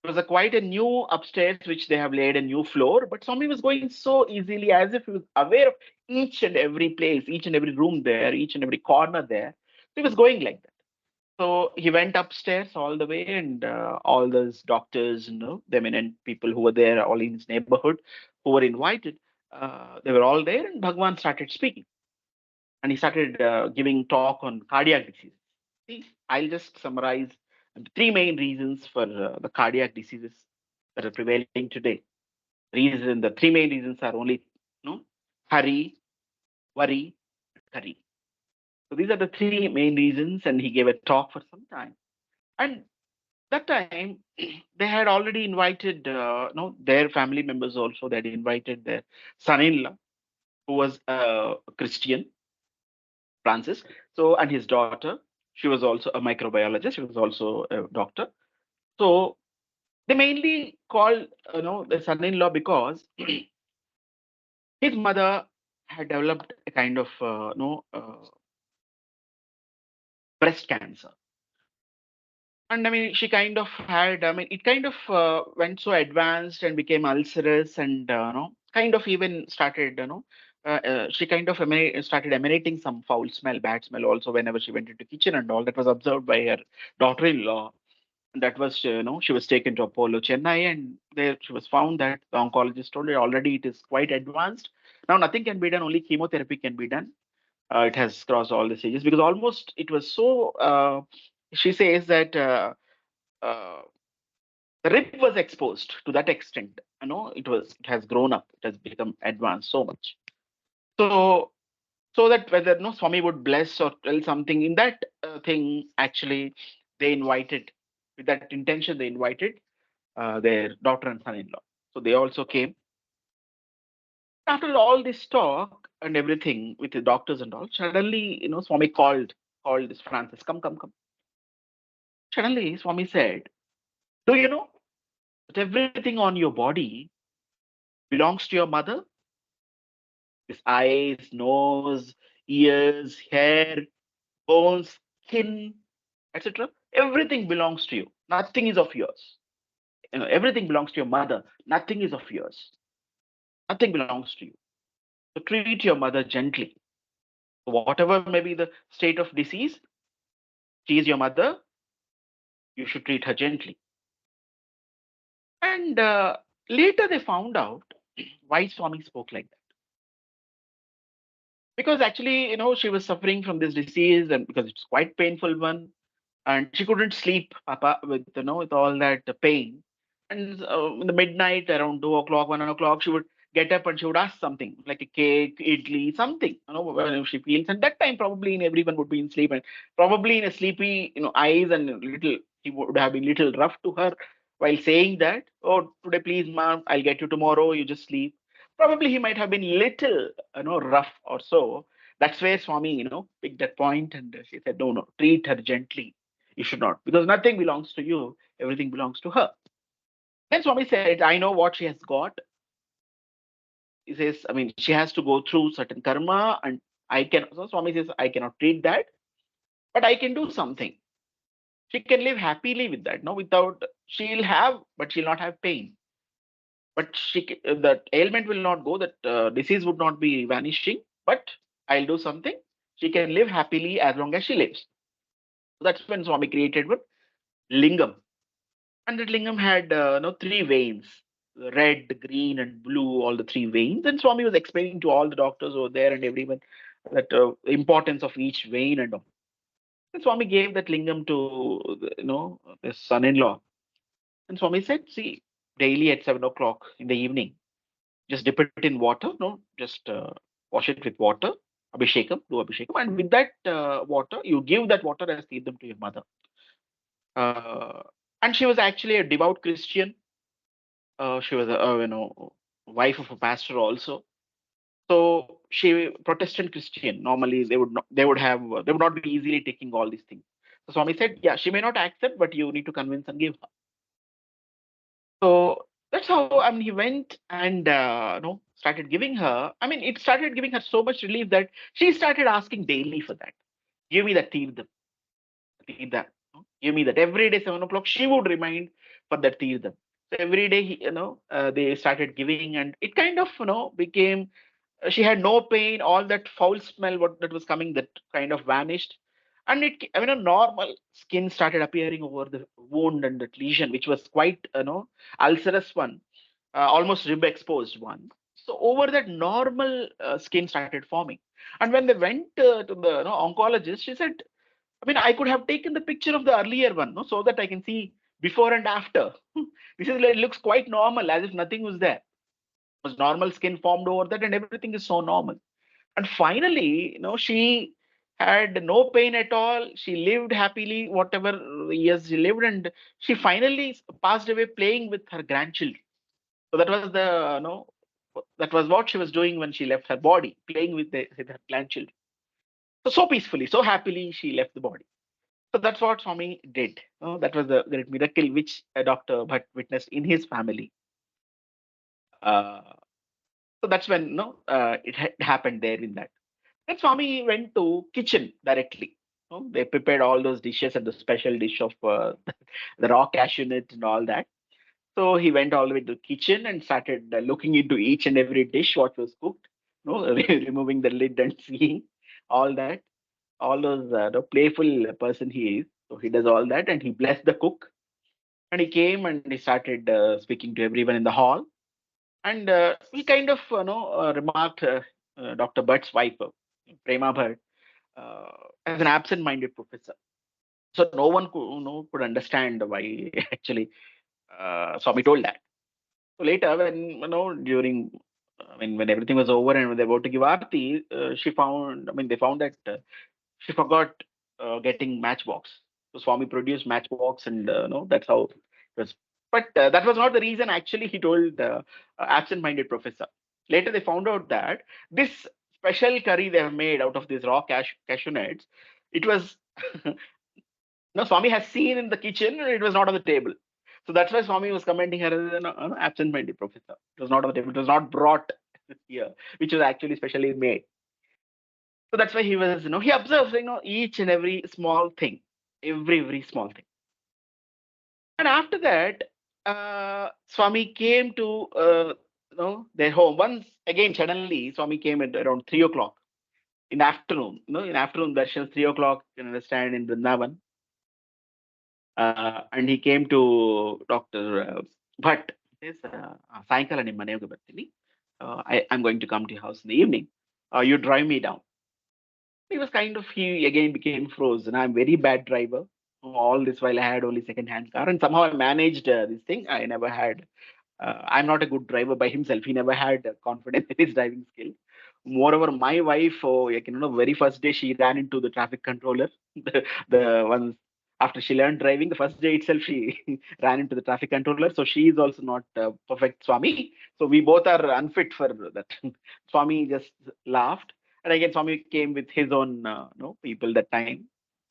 It was a quite a new upstairs which they have laid a new floor. But Swami was going so easily as if he was aware of each and every place, each and every room there, each and every corner there. So he was going like that. So he went upstairs all the way, and all those doctors, the eminent people who were there, all in his neighborhood, who were invited, they were all there, and Bhagwan started speaking, and he started giving talk on cardiac diseases. See, I'll just summarize the three main reasons for the cardiac diseases that are prevailing today. The three main reasons are only, hurry, worry, curry. So these are the three main reasons, and he gave a talk for some time. And that time they had already invited their family members also. They had invited their son-in-law who was a Christian, Francis, so and his daughter. She was also a microbiologist. She was also a doctor. So they mainly called the son-in-law because his mother had developed a kind of breast cancer. And I mean, she kind of had, I mean, it kind of went so advanced and became ulcerous and, kind of even started, she kind of started emanating some foul smell, bad smell also whenever she went into kitchen and all. That was observed by her daughter-in-law. And that was, she was taken to Apollo Chennai, and there she was found that the oncologist told her already it is quite advanced. Now nothing can be done, only chemotherapy can be done. It has crossed all the stages because almost it was so, she says that uh, the rib was exposed to that extent. It has grown up, it has become advanced so much. So so that whether no Swami would bless or tell something in that thing, actually they invited, with that intention they invited their daughter and son-in-law. So they also came. After all this talk and everything with the doctors and all, suddenly Swami called this Francis, come, come, come. Suddenly Swami said, do you know that everything on your body belongs to your mother? His eyes, nose, ears, hair, bones, skin, etc. Everything belongs to you. Nothing is of yours. Everything belongs to your mother. Nothing is of yours. Nothing belongs to you. So treat your mother gently. So whatever may be the state of disease, she is your mother. You should treat her gently. And later they found out why Swami spoke like that. Because actually, she was suffering from this disease, and because it's quite painful one, and she couldn't sleep, Papa, with with all that pain. And in the midnight, around 2 o'clock, 1 o'clock, she would get up and she would ask something like a cake, idli, something. When she feels. And that time, probably in everyone would be in sleep, and probably in a sleepy, eyes, and little, he would have been little rough to her while saying that. Oh, today, please, ma'am, I'll get you tomorrow. You just sleep. Probably he might have been little, rough or so. That's where Swami, picked that point, and she said, no, no, treat her gently. You should not, because nothing belongs to you, everything belongs to her. Then Swami said, I know what she has got. He says, I mean, she has to go through certain karma, and I can, so Swami says, I cannot treat that, but I can do something. She can live happily with that, no, without, she'll have, but she'll not have pain. But that ailment will not go, that disease would not be vanishing, but I'll do something. She can live happily as long as she lives. So that's when Swami created what? Lingam. And that lingam had three veins, red, green, and blue, all the three veins. And Swami was explaining to all the doctors over there and everyone that importance of each vein and all. And Swami gave that lingam to his son-in-law. And Swami said, see, daily at 7 o'clock in the evening, just dip it in water, no, just wash it with water, abhishekam, do abhishekam, and with that water, you give that water as them to your mother. Uh, and she was actually a devout Christian. She was a wife of a pastor also. So she Protestant Christian. Normally they would not be easily taking all these things. So Swami said, yeah, she may not accept, but you need to convince and give her. So that's how I mean he went and started giving her. I mean, it started giving her so much relief that she started asking daily for that. Give me that tirtham, tirtha. Give me that every day 7 o'clock. She would remind for that tirtham. So every day they started giving, and it kind of became. She had no pain. All that foul smell what that was coming, that kind of vanished, and I mean, a normal skin started appearing over the wound and that lesion, which was quite ulcerous one, almost rib exposed one. So over that normal skin started forming, and when they went to the oncologist, she said, I mean, I could have taken the picture of the earlier one, no, so that I can see before and after. This is like, it looks quite normal, as if nothing was there. It was normal skin formed over that, and everything is so normal. And finally, she had no pain at all. She lived happily, whatever years she lived, and she finally passed away playing with her grandchildren. So that was that was what she was doing when she left her body, playing with her grandchildren. So peacefully, so happily, she left the body. So that's what Swami did. That was the great miracle which Dr. Bhat witnessed in his family. Uh, so that's when it happened there in that. Then Swami went to kitchen directly. They prepared all those dishes and the special dish of the raw cashew nut and all that. So he went all the way to the kitchen and started looking into each and every dish what was cooked, removing the lid and seeing all that. All those the playful person he is. So he does all that and he blessed the cook. And he came and he started speaking to everyone in the hall. And he kind of remarked Dr. Bhatt's wife, Prema Bhat, as an absent-minded professor. So no one could understand why actually Swami told that. So later, when during, when everything was over and when they were about to give Aarti, she found, they found that she forgot getting matchbox. So Swami produced matchbox, and that's how it was. But that was not the reason. Actually, he told the absent-minded professor. Later, they found out that this special curry they have made out of these raw cashew nuts, it was no, Swami has seen in the kitchen, it was not on the table. So that's why Swami was commenting her as an absent-minded professor. It was not on the table. It was not brought here, which was actually specially made. So that's why he was, he observes, each and every small thing, every small thing. And after that, Swami came to, their home. Once again, suddenly, Swami came at around 3 o'clock in the afternoon. In afternoon darshan, 3 o'clock, you can understand, in Vrindavan. And he came to Dr. Bhat. He says, ಸಾಯಂಕಾಲ ನಿಮ್ಮ ಮನೆಗೆ ಬರ್ತೀನಿ. I'm going to come to your house in the evening. You drive me down. He again became frozen. I'm very bad driver. All this while I had only second-hand car, and somehow I managed this thing. I never had. I'm not a good driver by himself. He never had confidence in his driving skill. Moreover, my wife, very first day she ran into the traffic controller. The ones after she learned driving, the first day itself she ran into the traffic controller. So she is also not perfect, Swami. So we both are unfit for that. Swami just laughed, and again Swami came with his own people that time.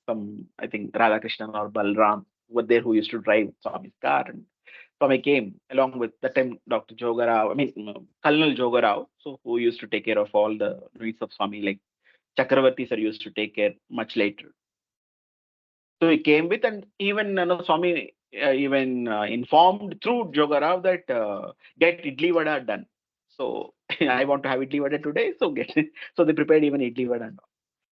Some, I think, Radhakrishnan or Balram were there who used to drive Swami's car, and Swami came along with that time Dr. Jogarao, Colonel Jogarao, so who used to take care of all the needs of Swami, like Chakravarti sir used to take care much later. So he came with, and even Swami even informed through Jogarao that get idli vada done. So I want to have idli vada today, so get it. So they prepared even idli vada.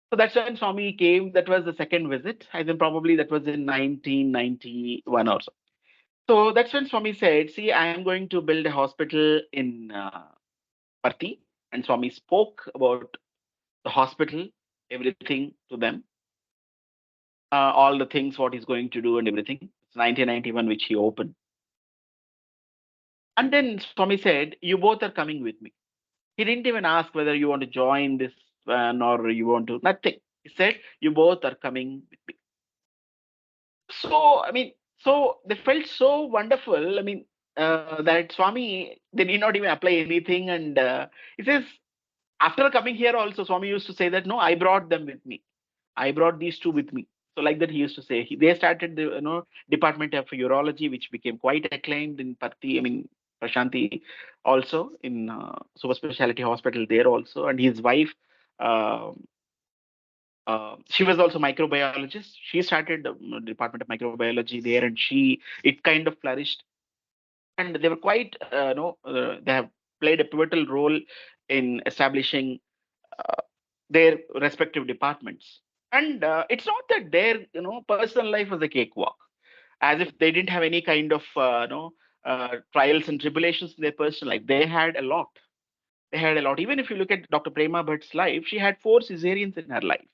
So that's when Swami came. That was the second visit. I think probably that was in 1991 or so. So that's when Swami said, "See, I am going to build a hospital in Parthi." And Swami spoke about the hospital, everything to them, all the things what he's going to do and everything. It's 1991 which he opened. And then Swami said, "You both are coming with me." He didn't even ask whether you want to join this one or you want to, nothing. He said, "You both are coming with me." So, so they felt so wonderful. That Swami, they did not even apply anything. And he says, after coming here also, Swami used to say that, no, I brought them with me. I brought these two with me. So like that, he used to say, they started the department of urology, which became quite acclaimed in Parthi. Prashanti also in Super Speciality Hospital there also, and his wife. Uh, she was also microbiologist. She started the department of microbiology there, and it kind of flourished. And they were quite, they have played a pivotal role in establishing uh, their respective departments. And it's not that their personal life was a cakewalk, as if they didn't have any kind of trials and tribulations in their personal life. They had a lot. They had a lot. Even if you look at Dr. Prema Bhatt's life, she had 4 cesareans in her life.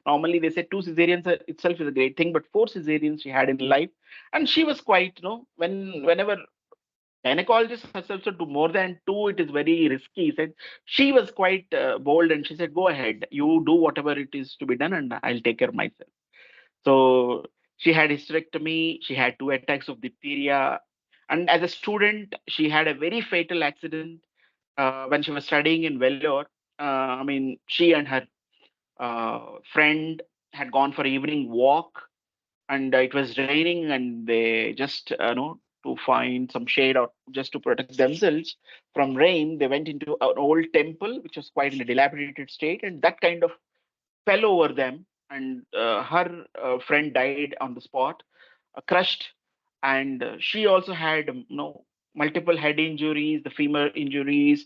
Normally, they say 2 cesareans itself is a great thing, but 4 cesareans she had in life, and she was quite, whenever gynecologist herself said to more than two, it is very risky. He said she was quite bold, and she said, "Go ahead, you do whatever it is to be done, and I'll take care of myself." So she had hysterectomy. She had 2 attacks of diphtheria, and as a student, she had a very fatal accident when she was studying in Vellore. She and her friend had gone for evening walk, and it was raining, and they just to find some shade or just to protect themselves from rain, they went into an old temple which was quite in a dilapidated state, and that kind of fell over them, and her friend died on the spot, crushed, and she also had multiple head injuries, the femur injuries,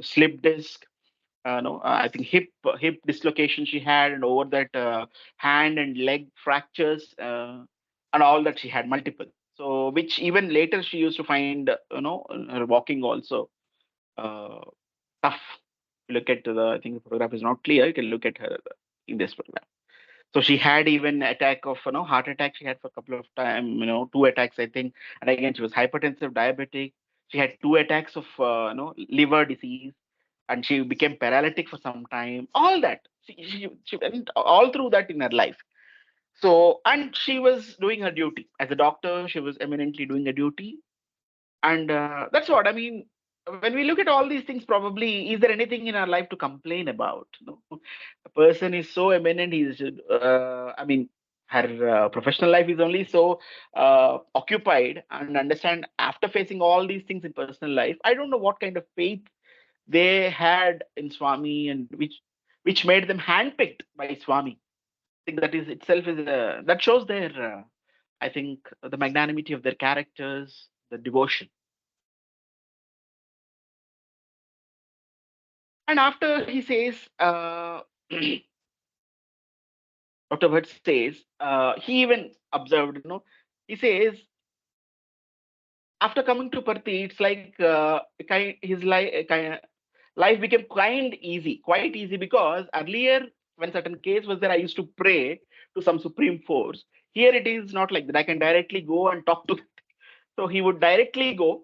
slip disc, no, I think hip dislocation she had, and over that hand and leg fractures, and all that she had multiple. So which even later she used to find, her walking also uh, tough. Look at the, I think the photograph is not clear. You can look at her in this photograph. So she had even attack of heart attack. She had for a couple of time, two attacks I think, and again she was hypertensive, diabetic. She had two attacks of liver disease, and she became paralytic for some time. All that she went all through that in her life. So, and she was doing her duty as a doctor. She was eminently doing her duty, and that's what I mean. When we look at all these things, probably, is there anything in our life to complain about? A person is so eminent. He's, I mean, her professional life is only so occupied, and understand after facing all these things in personal life, I don't know what kind of faith they had in Swami, and which made them handpicked by Swami. I think that is itself is that shows their, I think, the magnanimity of their characters, the devotion. And after he says, Dr. Bhat says, he even observed, he says, after coming to Parthi, it's like his life became quite easy, because earlier, when certain case was there, I used to pray to some supreme force. Here it is not like that. I can directly go and talk to. So he would directly go.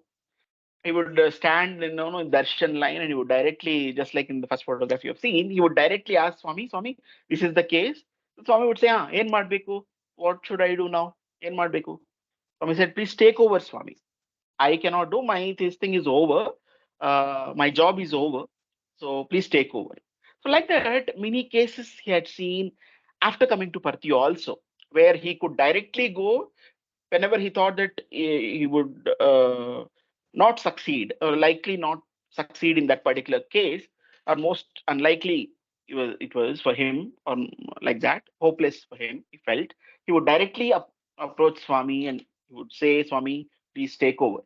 He would stand in darshan line, and he would directly, just like in the first photograph you have seen, he would directly ask Swami, Swami, this is the case. Swami would say, ah, ಏನ್ ಮಾಡ್ಬೇಕು? What should I do now? ಏನ್ ಮಾಡ್ಬೇಕು? Swami said, please take over, Swami. I cannot do, my this thing is over. My job is over. So please take over. So like that, many cases he had seen after coming to Parthi also, where he could directly go whenever he thought that he would not succeed, or likely not succeed in that particular case, or most unlikely it was for him, or like that, hopeless for him, he felt, he would directly approach Swami, and he would say, Swami, please take over.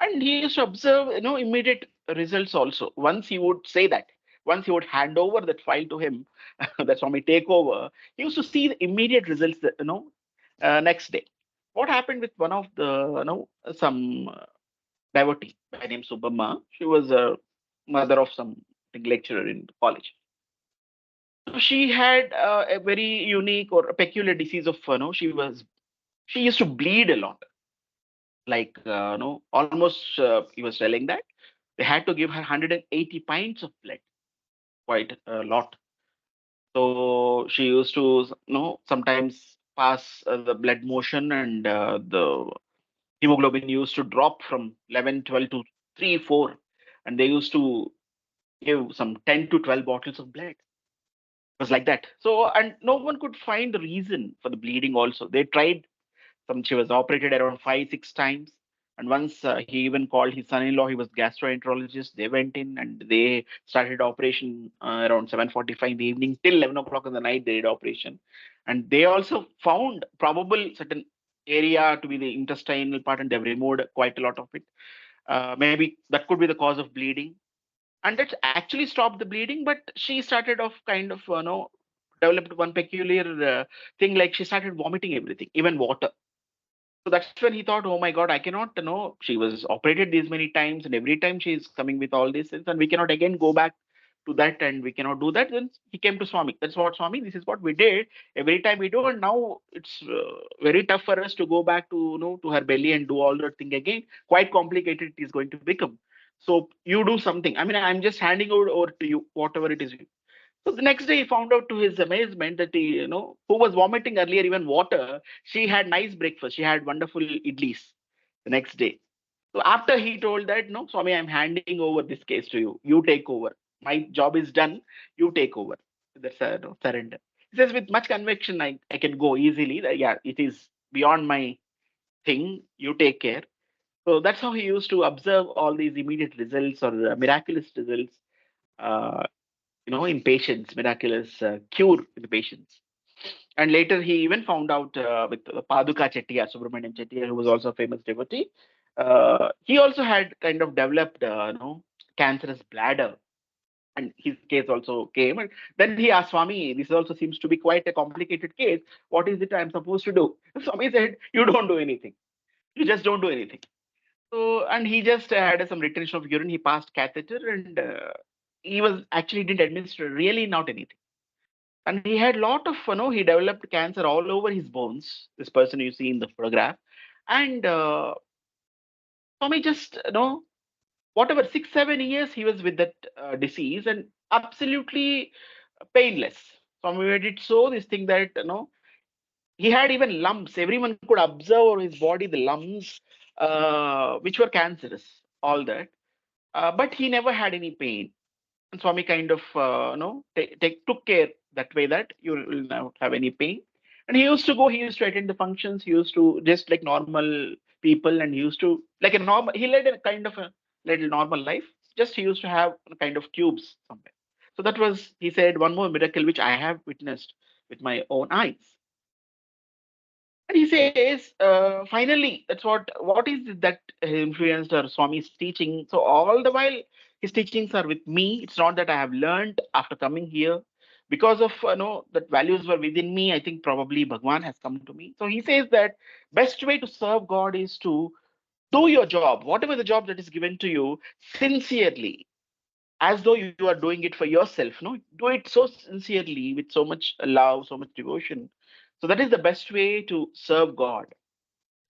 And he used to observe immediate results also. Once he would say that, once he would hand over that file to him, that Swami take over, he used to see the immediate results, next day. What happened with one of the some devotee by name Subhamma? She was a mother of some, I think, lecturer in college. So she had a very unique or a peculiar disease of, she used to bleed a lot, like almost, he was telling that they had to give her 180 pints of blood, quite a lot. So she used to sometimes pass the blood motion, and the hemoglobin used to drop from 11, 12 to 3, 4, and they used to give some 10 to 12 bottles of blood. It was like that. So, and no one could find the reason for the bleeding also. They tried. She was operated around 5, 6 times. And once he even called his son-in-law. He was gastroenterologist. They went in and they started operation around 7:45 in the evening till 11 o'clock in the night. They did operation, and they also found probable certain area to be the intestinal part, and they've removed quite a lot of it. Maybe that could be the cause of bleeding, and that actually stopped the bleeding. But she started off kind of developed one peculiar thing, like she started vomiting everything, even water. So that's when he thought, oh my God, I cannot, she was operated these many times, and every time she's coming with all these things, and we cannot again go back to that, and we cannot do that. Then he came to Swami. That's what, Swami, this is what we did. Every time we do, and now it's very tough for us to go back to, to her belly and do all that thing again. Quite complicated it is going to become. So you do something. I mean, I'm just handing over to you, whatever it is. So the next day, he found out to his amazement that he, who was vomiting earlier, even water, she had nice breakfast. She had wonderful idlis the next day. So after he told that, no, Swami, I'm handing over this case to you. You take over. My job is done. You take over. That's a surrender. He says with much conviction, I can go easily. That, yeah, it is beyond my thing. You take care. So that's how he used to observe all these immediate results or miraculous results, uh, in patients, miraculous cure in the patients. And later he even found out with Paduka Chettiar, Subramaniam Chettiar, who was also a famous devotee. He also had kind of developed, cancerous bladder, and his case also came. And then he asked Swami, this also seems to be quite a complicated case. What is it I'm supposed to do? Swami said, you don't do anything. You just don't do anything. So, and he just had some retention of urine. He passed catheter, and he was actually didn't administer really not anything. And he had lot of, he developed cancer all over his bones. This person you see in the photograph, and Swami just, whatever 6 7 years he was with that disease, and absolutely painless. Swami made it so this thing that he had even lumps. Everyone could observe his body, the lumps, which were cancerous, all that. But he never had any pain. And Swami kind of, took care that way that you will not have any pain. And he used to go, he used to attend the functions, he used to just like normal people, and he used to, like a normal, he led a kind of a little normal life. Just he used to have a kind of tubes somewhere. So that was, he said, one more miracle which I have witnessed with my own eyes. And he says, finally, that's what is it that influenced our Swami's teaching. So all the while, his teachings are with me. It's not that I have learned after coming here. Because of that values were within me, I think probably Bhagwan has come to me. So he says that best way to serve God is to do your job, whatever the job that is given to you, sincerely, as though you are doing it for yourself. No, do it so sincerely, with so much love, so much devotion. So that is the best way to serve God.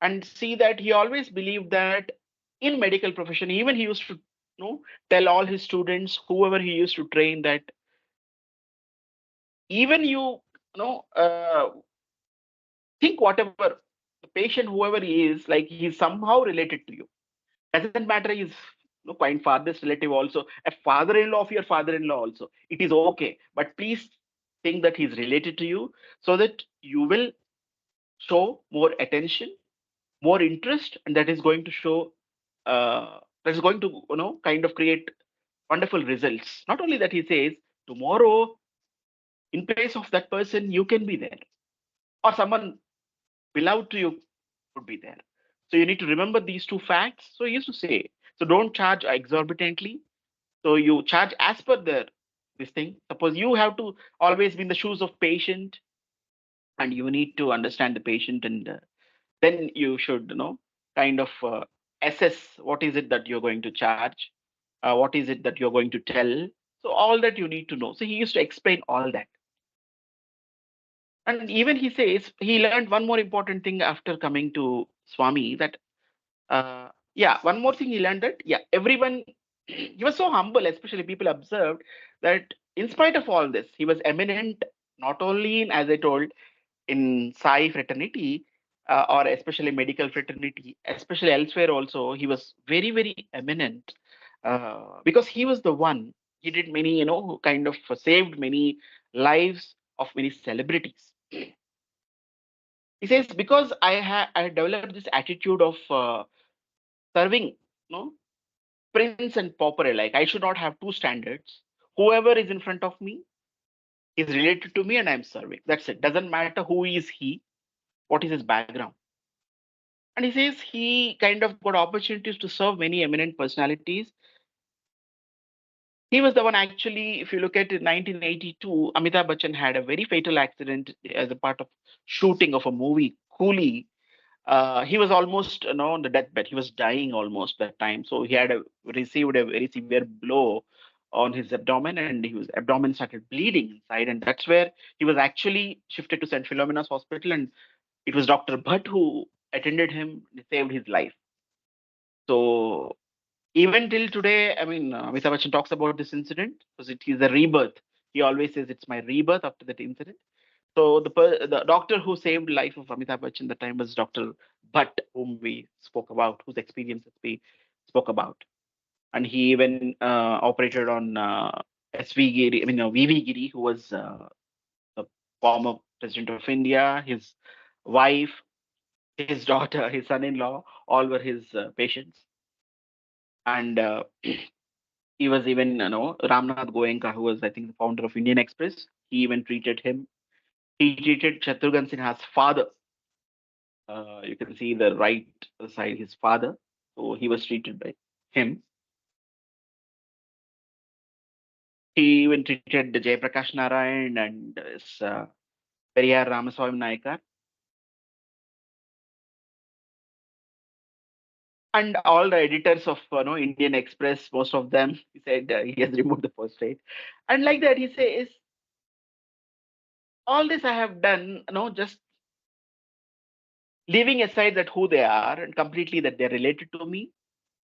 And see that he always believed that in medical profession, even he used to tell all his students, whoever he used to train, that even know think whatever the patient, whoever he is, like he's somehow related to you. Doesn't matter, he's quite farthest relative also, a father-in-law of your father-in-law also, it is okay, but please think that he's related to you, so that you will show more attention, more interest, and that is going to show, that is going to kind of create wonderful results. Not only that, he says tomorrow, in place of that person, you can be there, or someone beloved to you could be there. So you need to remember these two facts. So he used to say, so don't charge exorbitantly. So you charge as per the this thing. Suppose you have to always be in the shoes of patient, and you need to understand the patient, and then you should kind of assess what is it that you're going to charge, what is it that you're going to tell. So all that you need to know. So he used to explain all that. And even he says he learned one more important thing after coming to Swami, that yeah, one more thing he learned, that yeah, everyone, he was so humble, especially people observed that in spite of all this, he was eminent, not only in, as I told, in Sai fraternity, or especially medical fraternity, especially elsewhere also, he was very, very eminent, because he was the one, he did many, who kind of saved many lives of many celebrities. He says, because I developed this attitude of serving, prince and pauper alike. I should not have two standards. Whoever is in front of me is related to me, and I'm serving. That's it. Doesn't matter who is he, what is his background. And he says he kind of got opportunities to serve many eminent personalities. He was the one, actually, if you look at it, 1982, Amitabh Bachchan had a very fatal accident as a part of shooting of a movie, Coolie. He was almost on the deathbed. He was dying almost that time. So he had received a very severe blow on his abdomen, and his abdomen started bleeding inside. And that's where he was actually shifted to St. Philomena's Hospital. And it was Dr. Bhat who attended him and saved his life. So even till today, I mean, Amitabh Bachchan talks about this incident because it is a rebirth. He always says it's my rebirth after that incident. So the doctor who saved life of Amitabh Bachchan that time was Dr. Bhatt, whom we spoke about, whose experiences we spoke about, and he even operated on SV Giri, I mean VV Giri, who was the former president of India, his wife, his daughter, his son-in-law, all were his patients. And he was even, Ramnath Goenka, who was, I think, the founder of Indian Express. He even treated him. He treated Shatrughan Sinha's father. You can see the right side, his father. So he was treated by him. He even treated the Jayaprakash Narayan and Periyar Ramaswamy Naikar. And all the editors of Indian Express, most of them, he said he has removed the first rate. And like that, he says, all this I have done, just leaving aside that who they are and completely that they're related to me.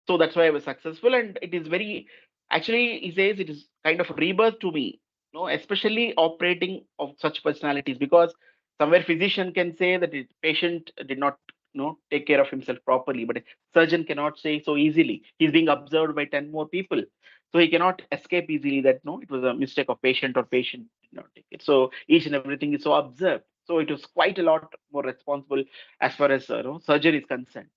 So that's why I was successful. And it is very, actually, he says it is kind of a rebirth to me, especially operating of such personalities, because somewhere physician can say that the patient did not take care of himself properly, but a surgeon cannot say so easily. He's being observed by 10 more people. So he cannot escape easily that no, it was a mistake of patient or patient did not take it. So each and everything is so observed. So it was quite a lot more responsible as far as surgery is concerned,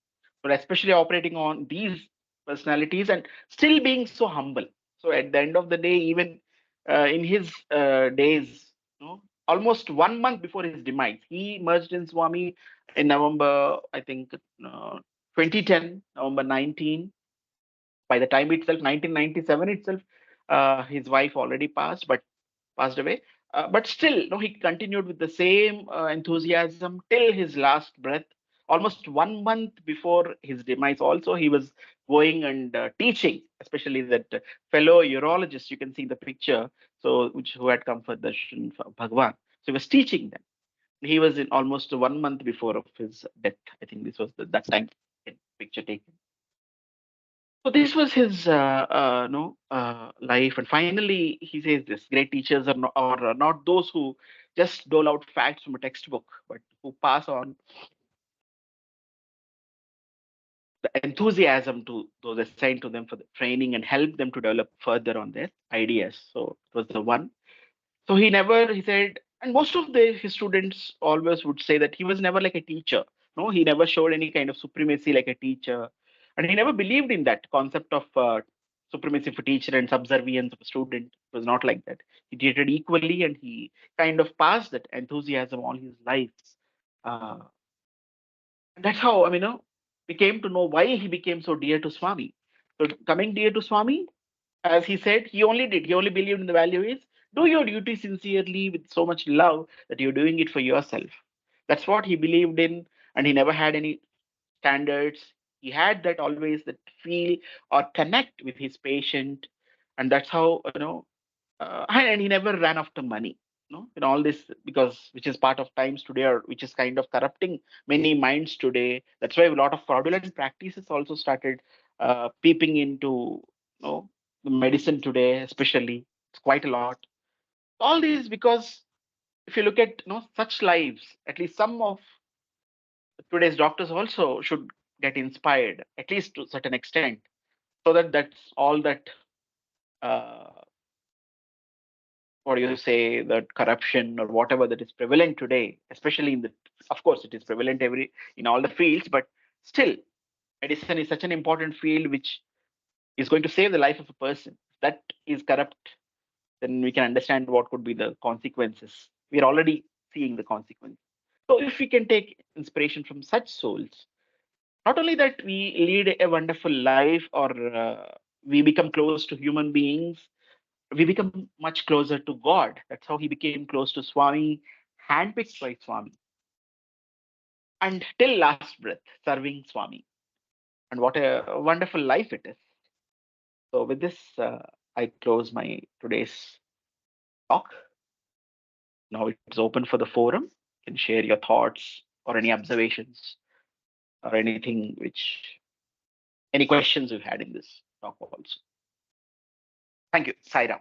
but especially operating on these personalities and still being so humble. So at the end of the day, even in his days, almost 1 month before his demise, he merged in Swami in November, I think, 2010, November 19. By the time itself, 1997 itself, his wife already passed away. But still, no, he continued with the same enthusiasm till his last breath. Almost 1 month before his demise, also he was going and teaching, especially that fellow urologist. You can see the picture. So, which who had come for darshan for Bhagawan. So he was teaching them. He was in almost 1 month before of his death. I think this was that time picture taken. So this was his no life, and finally he says this: great teachers are not those who just dole out facts from a textbook, but who pass on the enthusiasm to those assigned to them for the training and help them to develop further on their ideas. So it was the one. So he said, and most of his students always would say that he was never like a teacher. No, he never showed any kind of supremacy like a teacher. And he never believed in that concept of supremacy of a teacher and subservience of a student. It was not like that. He treated equally and he kind of passed that enthusiasm all his life. Uh, and that's how, we came to know why he became so dear to Swami. So coming dear to Swami, as he said, he only believed in the value is do your duty sincerely with so much love that you're doing it for yourself. That's what he believed in, and he never had any standards. He had that always that feel or connect with his patient, and that's how and he never ran after money. In all this, because which is part of times today, or which is kind of corrupting many minds today. That's why a lot of fraudulent practices also started peeping into the medicine today, especially. It's quite a lot. All these because if you look at such lives, at least some of today's doctors also should get inspired, at least to a certain extent, so that that's all that uh, what do you say, that corruption or whatever that is prevalent today, especially in the, of course it is prevalent every in all the fields, but still medicine is such an important field which is going to save the life of a person. If that is corrupt, then we can understand what could be the consequences. We are already seeing the consequences. So if we can take inspiration from such souls, not only that we lead a wonderful life, or we become close to human beings, we become much closer to God. That's how he became close to Swami, handpicked by Swami, and till last breath serving Swami. And what a wonderful life it is. So with this, I close my today's talk. Now it's open for the forum. You can share your thoughts or any observations or anything which any questions you've had in this talk also. Thank you. Saira.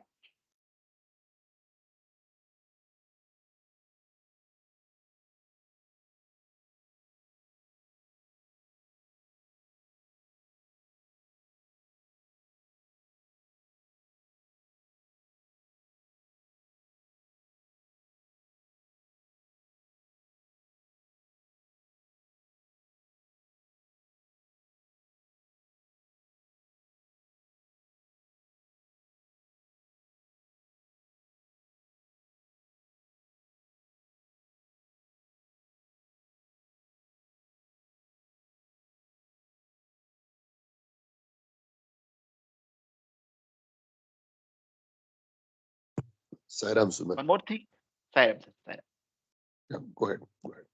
Sairam Suman. One more thing. Sairam, sir. Sairam. Yeah, go ahead. Go ahead.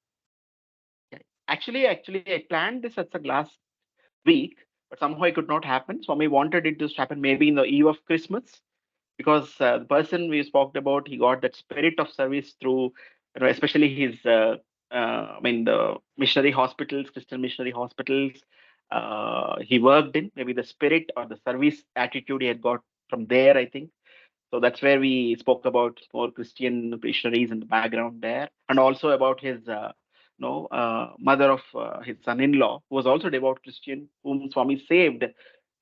Yeah. Actually, I planned this at the last week, but somehow it could not happen. Swami wanted it to happen maybe in the eve of Christmas, because the person we spoke about, he got that spirit of service through, especially his, the missionary hospitals, Christian missionary hospitals. He worked in, maybe the spirit or the service attitude he had got from there, I think. So that's where we spoke about more Christian missionaries in the background there, and also about his, mother of his son-in-law, who was also devout Christian, whom Swami saved,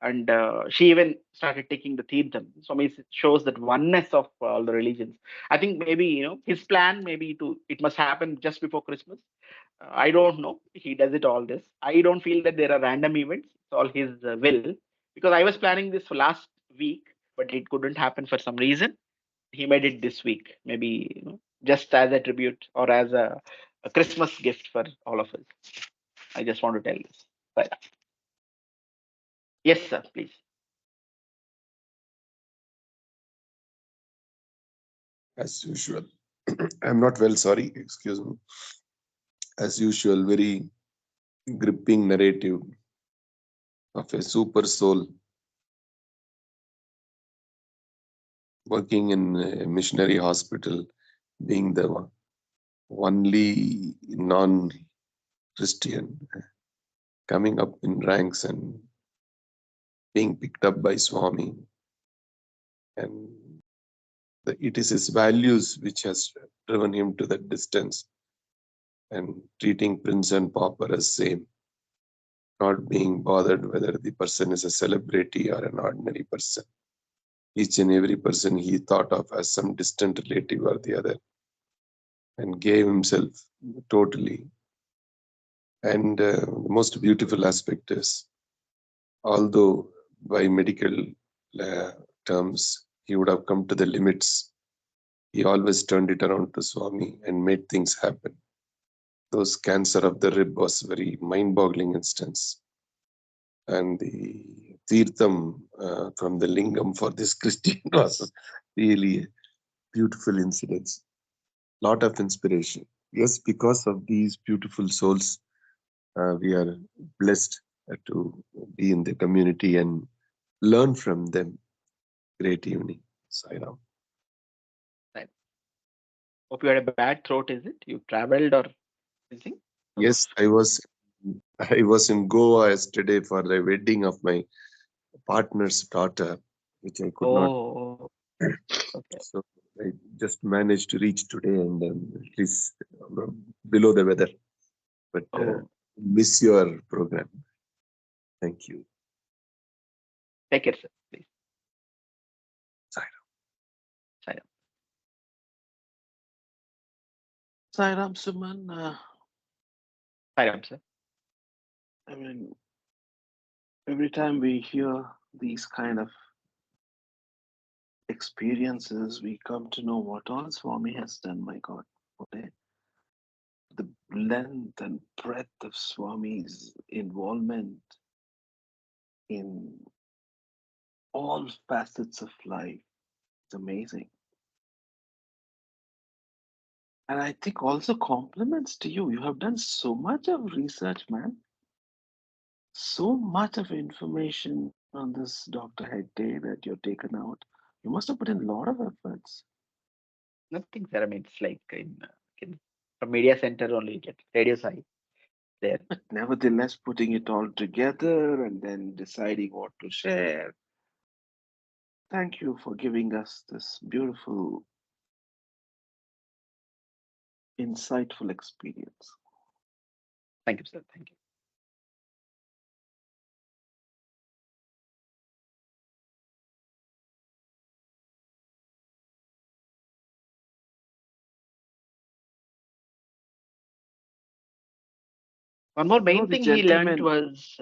and she even started taking the Tirtham. Swami shows that oneness of all the religions. I think maybe his plan, maybe to it must happen just before Christmas. I don't know. He does it all this. I don't feel that there are random events. It's all his will, because I was planning this for last week, but it couldn't happen for some reason. He made it this week, maybe just as a tribute or as a Christmas gift for all of us. I just want to tell this. But yes, sir, please. As usual. I'm not well, sorry. Excuse me. As usual, very gripping narrative of a super soul working in a missionary hospital, being the only non-Christian, coming up in ranks and being picked up by Swami. And it is his values which has driven him to that distance, and treating prince and pauper as same, not being bothered whether the person is a celebrity or an ordinary person. Each and every person he thought of as some distant relative or the other, and gave himself totally. And the most beautiful aspect is, although by medical uh, terms he would have come to the limits, he always turned it around to Swami and made things happen. Those cancer of the rib was very mind-boggling instance. And the Tirtham from the Lingam for this Christian was really a beautiful incident. Lot of inspiration. Yes, because of these beautiful souls, we are blessed to be in the community and learn from them. Great evening. Sairam. Right. Hope you had a bad throat. Is it? You traveled or anything? Yes, I was in Goa yesterday for the wedding of my partner's daughter, which I could not. Oh, okay. So I just managed to reach today, and at least below the weather. But Oh, miss your program. Thank you. take care, sir. Please. Sairam. Sairam. Sairam Suman, Sairam, sir. I mean, every time we hear these kind of experiences, we come to know what all Swami has done, my God. Okay? The length and breadth of Swami's involvement in all facets of life is amazing. And I think also compliments to you. You have done so much of research, man. So much of information on this Dr. Head Day that you've taken out. You must have put in a lot of efforts. Nothing, sir. I mean, it's like in from media center only, get radio side there. But nevertheless, putting it all together and then deciding what to share. Thank you for giving us this beautiful, insightful experience. Thank you, sir. Thank you. One more You know, main the thing he learned gentleman, was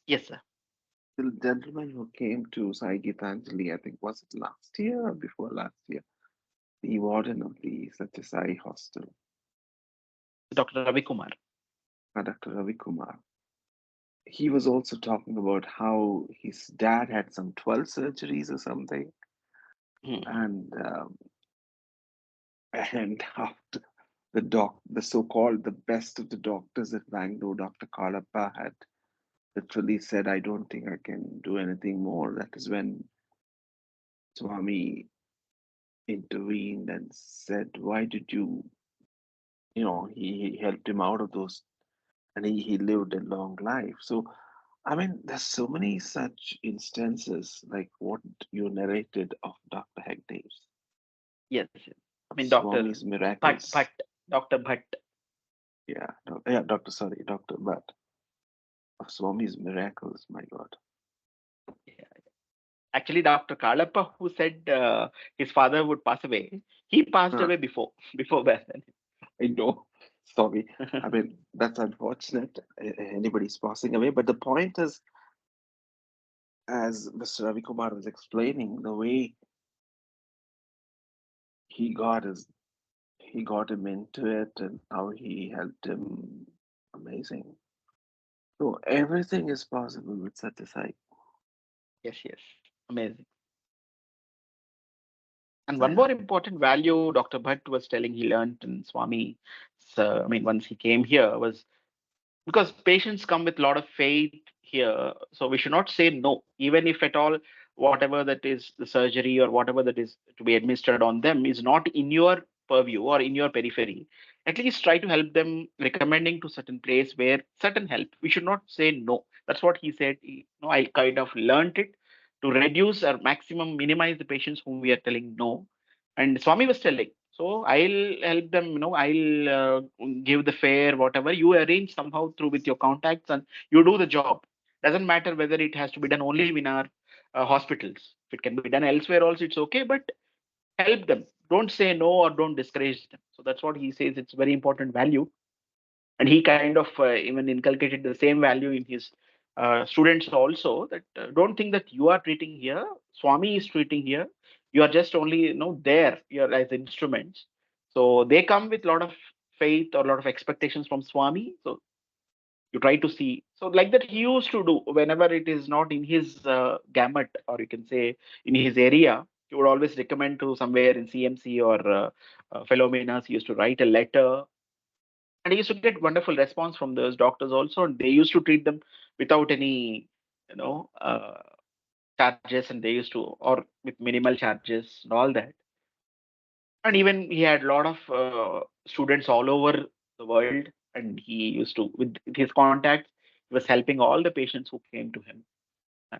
yes, sir. the gentleman who came to Sai Gitanjali, I think, was it last year or before last year? The warden of the Satyasai hostel, Dr. Ravi Kumar. Dr. Ravi Kumar. He was also talking about how his dad had some 12 surgeries or something. Hmm. And And after the so-called the best of the doctors at Bangalore, Dr. Kalappa had literally said, I don't think I can do anything more. That is when Swami intervened and said, why did you, he helped him out of those, and he lived a long life. So, I mean, there's so many such instances like what you narrated of Dr. Hegde's, Yes, yes. I mean, Swami's Bhat, miracles. Dr. Bhat. Yeah, yeah, Dr. Bhat, of Swami's miracles, my God. Yeah. Actually, Dr. Kalappa, who said his father would pass away, he passed Huh, away before that. I know. Sorry. I mean, that's unfortunate. Anybody's passing away. But the point is, as Mr. Ravi Kumar was explaining, the way he got his he got him into it and how he helped him, amazing. So everything is possible with Satyasai. Yes, yes. Amazing. And So one yeah. more important value Dr. Bhatt was telling he learned in Swami, so, I mean, once he came here was because patients come with a lot of faith here, so we should not say no, even if at all whatever that is the surgery or whatever that is to be administered on them is not in your purview or in your periphery. At least try to help them, recommending to certain place where certain help. We should not say no. That's what he said. I kind of learned it to reduce or maximum minimize the patients whom we are telling no. And Swami was telling, so I'll help them, I'll give the fare, whatever you arrange somehow through with your contacts, and you do the job. Doesn't matter whether it has to be done only in our hospitals. If it can be done elsewhere also, it's okay, but help them. Don't say no or don't discourage them. So that's what he says. It's very important value. And he kind of even inculcated the same value in his students also, that don't think that you are treating here, Swami is treating here. You are just only there, you're as instruments. So they come with a lot of faith or a lot of expectations from Swami. So you try to see, so like that he used to do whenever it is not in his gamut, or you can say in his area. He would always recommend to somewhere in CMC or Philomenas. He used to write a letter, and he used to get wonderful response from those doctors also, and they used to treat them without any you know uh, charges, and they used to, or with minimal charges and all that. And even he had a lot of students all over the world, and he used to, with his contacts, he was helping all the patients who came to him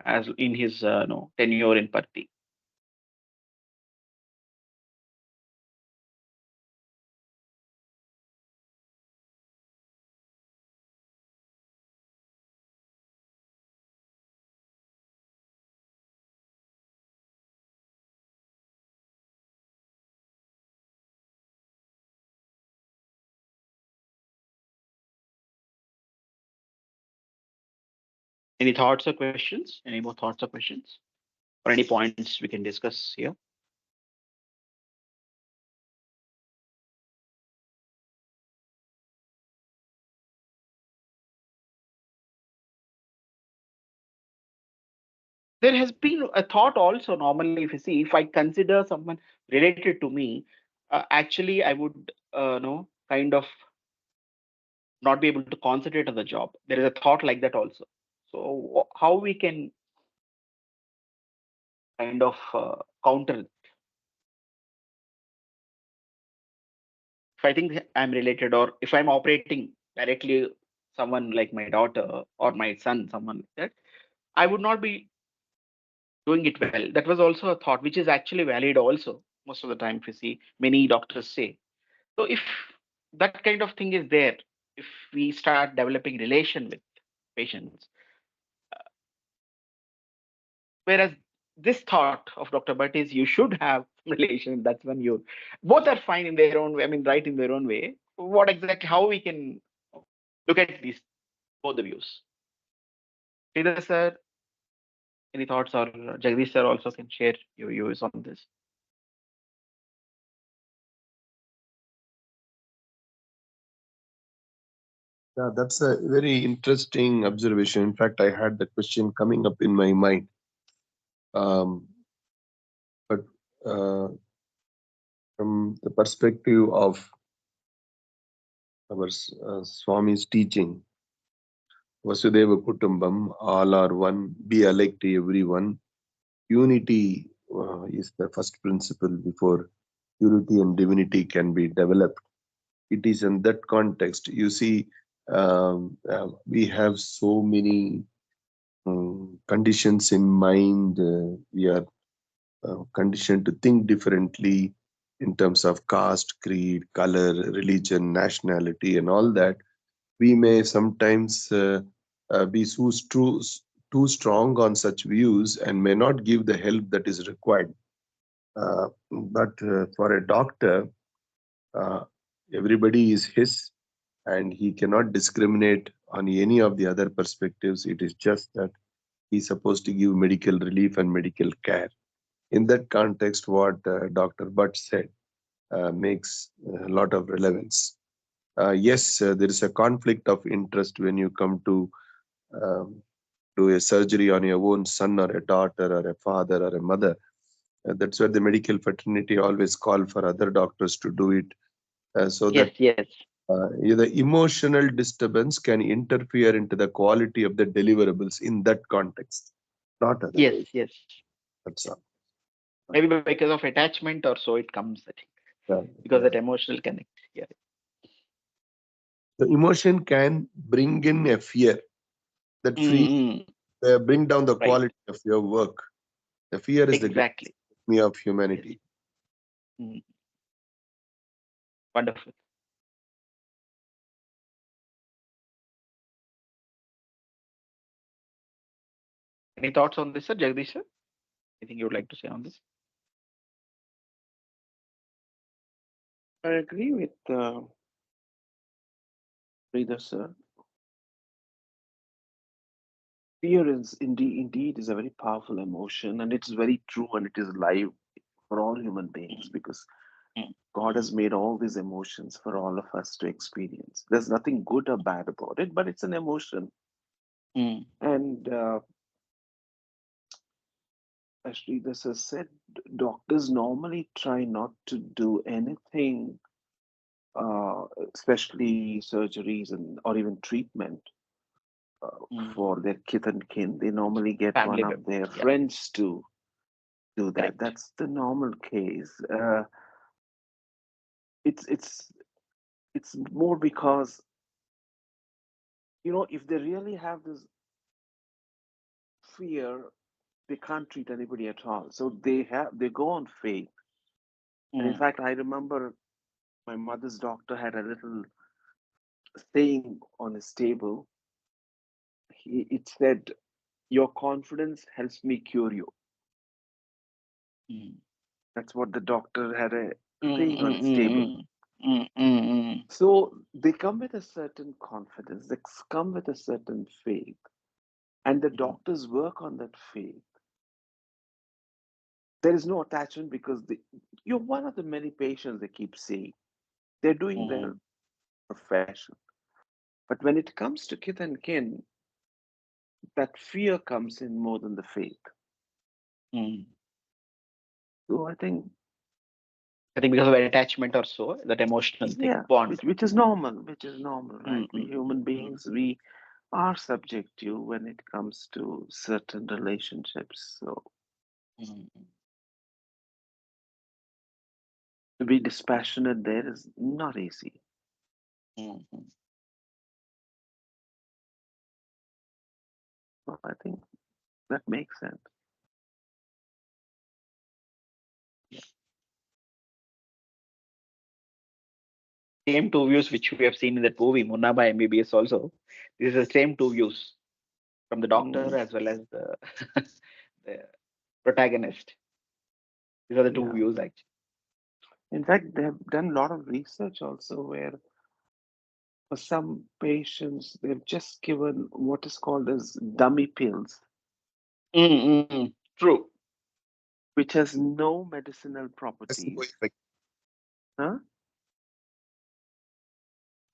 as in his tenure in Parthi. Any thoughts or questions? Any more thoughts or questions, or any points we can discuss here? There has been a thought also. Normally, if you see, if I consider someone related to me, actually I would kind of not be able to concentrate on the job. There is a thought like that also. So how we can kind of counter it? If I think I'm related, or if I'm operating directly someone like my daughter or my son, someone like that, I would not be doing it well. That was also a thought, which is actually valid also. Most of the time, if you see, many doctors say. So if that kind of thing is there, if we start developing relation with patients, whereas this thought of Dr. Bhatt is you should have relation. That's when you both are fine in their own way. I mean, right in their own way. What exactly? How we can look at these both the views? Sridhar sir, any thoughts, or Jagdish sir also can share your views on this. Yeah, that's a very interesting observation. In fact, I had the question coming up in my mind. But uh, from the perspective of our Swami's teaching, Vasudeva Kutumbam, all are one, be alike to everyone. Unity is the first principle before purity and divinity can be developed. It is in that context. You see, we have so many conditions in mind. We are conditioned to think differently in terms of caste, creed, color, religion, nationality, and all that. We may sometimes be too strong on such views and may not give the help that is required. But for a doctor, uh, everybody is his, and he cannot discriminate on any of the other perspectives. It is just that he's supposed to give medical relief and medical care. In that context, what Dr. Bhat said makes a lot of relevance. Yes, there is a conflict of interest when you come to um, do a surgery on your own son or a daughter or a father or a mother. That's where the medical fraternity always call for other doctors to do it, so that Yes. the emotional disturbance can interfere into the quality of the deliverables in that context, not otherwise. Yes. That's all. Maybe because of attachment or so it comes, I think. Yeah, Because yeah. that emotional connect. Yeah. The emotion can bring in a fear that Mm-hmm. bring down the Right. quality of your work. The fear is the greatest Exactly. enemy of Yes. humanity. Mm. Wonderful. Any thoughts on this, sir? Jagdish, sir? Anything you would like to say on this? I agree with Reader, sir. Fear is indeed is a very powerful emotion, and it's very true, and it is live for all human beings Mm, because mm, God has made all these emotions for all of us to experience. There's nothing good or bad about it, but it's an emotion. mm, And as Sridhar has said, doctors normally try not to do anything, especially surgeries and or even treatment mm. for their kith and kin. They normally get Family one of members. their Yeah. friends to do that. Correct. That's the normal case. It's more because if they really have this fear, they can't treat anybody at all. So they go on faith. And in Mm, fact, I remember my mother's doctor had a little saying on his table. It said, "Your confidence helps me cure you." mm, That's what the doctor had a mm, saying on mm, his mm, table. mm, mm, mm, mm, So they come with a certain confidence, they come with a certain faith, and the mm, doctors work on that faith. There is no attachment because you're one of the many patients they keep seeing. They're doing their mm, profession. But when it comes to kith and kin, that fear comes in more than the faith. mm. So I think, I think because of attachment or so, that emotional thing, yeah, bond. which is normal, right? Mm, We mm, human mm, beings, we are subject to when it comes to certain relationships. So mm, to be dispassionate there is not easy. mm, mm. So I think that makes sense. Yeah. Same two views which we have seen in that movie, Munaba MBBS also. This is the same two views from the doctor Mm, as well as the, the protagonist. These are the two yeah. views actually. In fact, they have done a lot of research also where for some patients they've just given what is called as dummy pills, True. which has no medicinal Placebo properties. effect. Huh?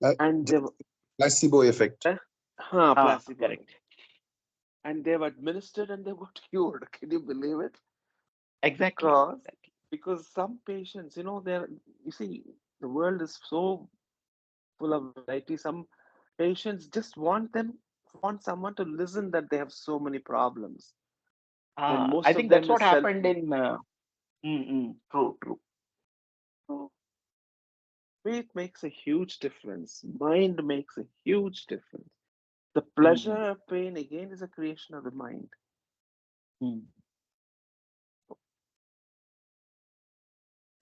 Uh, And they've Placebo effect. placebo. Correct. And they've administered and they've got cured. Can you believe it? Exactly. Because Exactly. because some patients, they're you see, the world is so full of variety. Some patients just want someone to listen that they have so many problems. When I most of think that's them what is self. happened in. True, true. So faith makes a huge difference. Mind makes a huge difference. The Mm, pleasure of pain again is a creation of the mind. mm.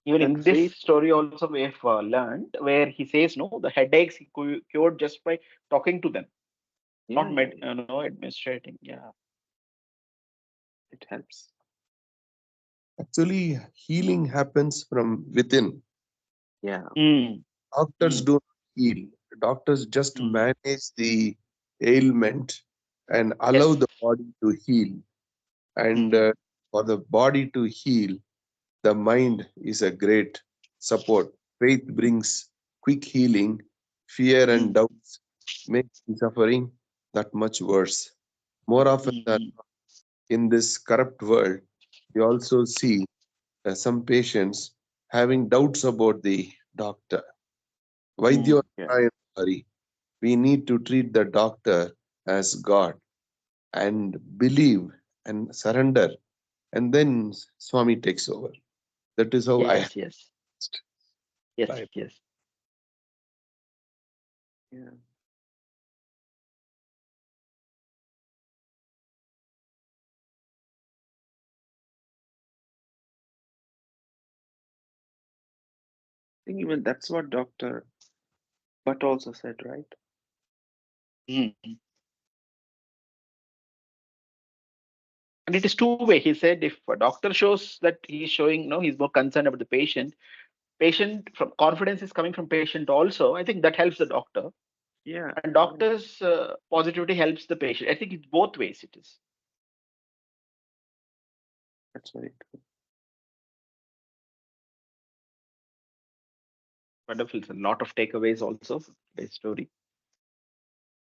Even That in this faith, story, also we have learned where he says, no, the headaches he cured just by talking to them, yeah, not yeah, yeah, no administrating. Yeah. it helps. Actually, healing happens from within. Yeah, Mm, Doctors mm, do not heal. Doctors just mm. manage the ailment and allow Yes. the body to heal. And Mm, for the body to heal, the mind is a great support. Faith brings quick healing. Fear and mm, doubts make the suffering that much worse. More often than mm, in this corrupt world, we also see some patients having doubts about the doctor. mm. Vaidya yeah. Narayana, we need to treat the doctor as God and believe and surrender, and then Swami takes over. That is how I Yes, yes, yes, life. yes. Yeah. I think even that's what Dr. Bhat also said, right? Mm. And it is two-way. He said if a doctor shows that he's showing, no, he's more concerned about the patient from confidence is coming from patient also. I think that helps the doctor, Yeah, and yeah, doctor's positivity helps the patient. I think it's both ways. It is that's very true. wonderful. It's a lot of takeaways also from today's story.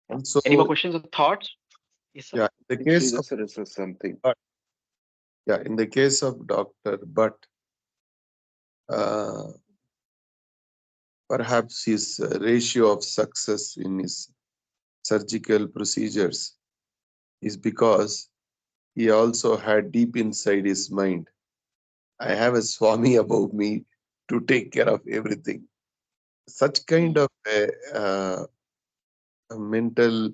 Yeah. Also, Any more questions or thoughts? Yes, sir. yeah, in the I think case Sridhar of said this was something. yeah, in the case of Dr. Bhat, uh, perhaps his ratio of success in his surgical procedures is because he also had deep inside his mind, I have a Swami above me to take care of everything. Such kind Mm, of a mental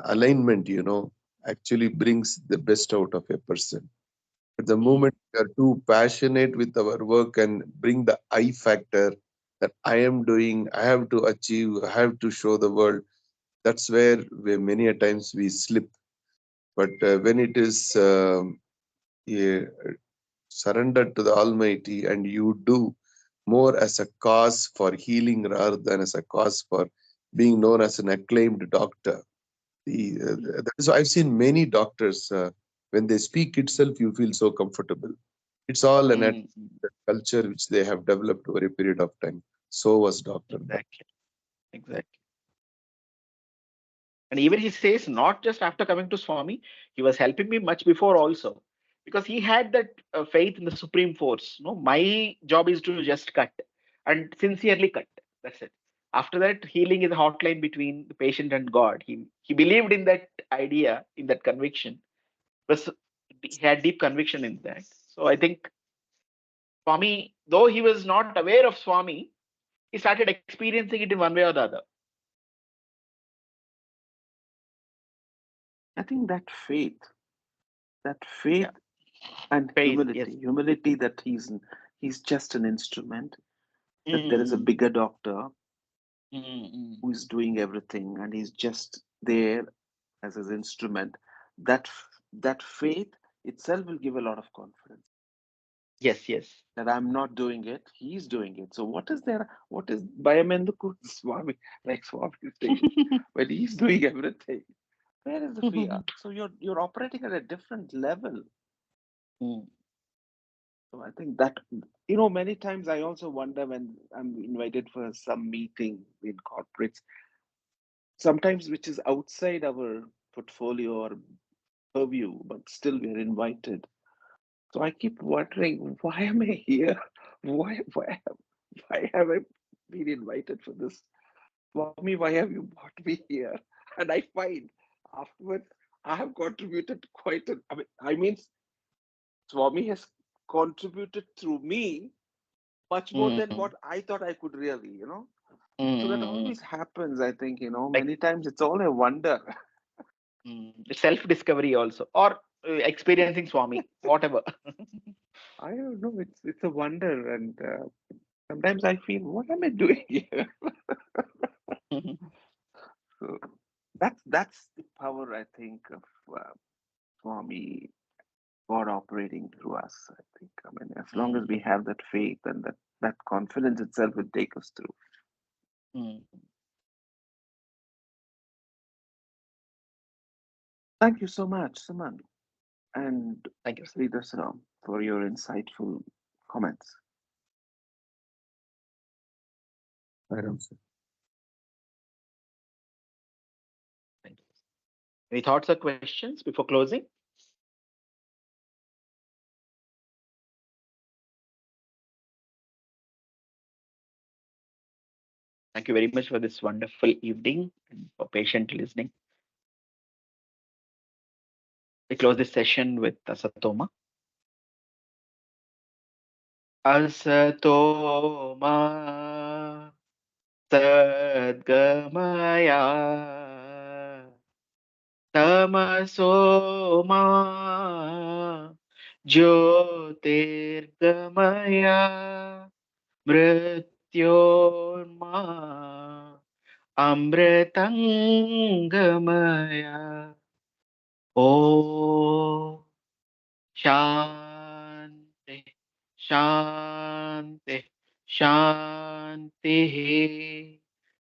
alignment, actually brings the best out of a person. At the mm, moment we are too passionate with our work and bring the I factor that I am doing, I have to achieve, I have to show the world. That's where many a times we slip. But when it is yeah, surrendered to the Almighty and you do more as a cause for healing rather than as a cause for being known as an acclaimed doctor. mm, That is why I've seen many doctors, when they speak itself, you feel so comfortable. It's all an mm, mm. culture which they have developed over a period of time. So was Dr. Bhat. Exactly. Exactly. And even he says, not just after coming to Swami, he was helping me much before also, because he had that faith in the supreme force. No, my job is to just cut and sincerely cut. That's it. After that, healing is a hotline between the patient and God. He believed in that idea, in that conviction. Plus, he had deep conviction in that. So I think Swami, though he was not aware of Swami, he started experiencing it in one way or the other. I think that Yeah, faith and faith. Yes. humility that he's just an instrument, that there is a Mm, bigger doctor mm, mm. who is doing everything and he's just there as his instrument. That faith itself will give a lot of confidence Yes, yes. that I'm not doing it, he's doing it. So what is there? What is Bayamenduku Swami, like Swami says, when he's doing everything? Where is the fear? So you're operating at a different level. Mm, So I think that many times I also wonder when I'm invited for some meeting in corporates, sometimes which is outside our portfolio or purview, but still we're invited. So I keep wondering, why am I here? Why? why have I been invited for this? Swami, why have you brought me here? And I find afterwards I have contributed quite a, I mean, Swami has contributed through me much more than Mm, what I thought I could really. So that mm, always happens, I think, like many times it's all a wonder. self-discovery also, or experiencing Swami, whatever. I don't know, it's a wonder, and sometimes I feel, what am I doing here? So that's the power, I think, of Swami, God operating through us. I think, I mean, as long as Mm, we have that faith and that confidence itself will take us through. mm. Thank you so much, Suman and Thank you. Sri Dasaram, for your insightful comments. Madam, sir. Thank you. Any thoughts or questions before closing? Thank you very much for this wonderful evening and for patient listening. We close this session with Asatoma. Asatoma Sadgamaya Tamasoma Jyotirgamaya Mrityorma Amritangamaya. Oh, Shanti, Shanti, Shanti.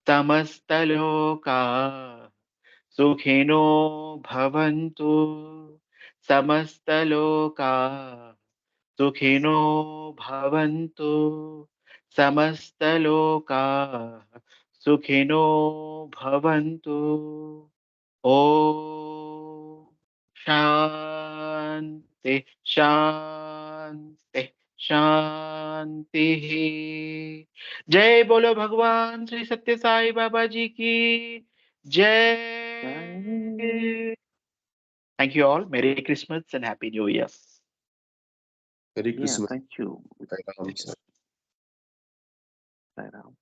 Samastaloka Sukhino Bhavantu. Samastaloka Sukhino Bhavantu. Samastaloka Sukhino Bhavantu. Om Shanti Shanti Shanti. जय बोलो भगवान श्री सत्य साई बाबा जी की Bye. जय. Thank you all. Merry Christmas and Happy New Year. Merry Yeah, Christmas. thank you. Madam, Thank you. sir. Bye now.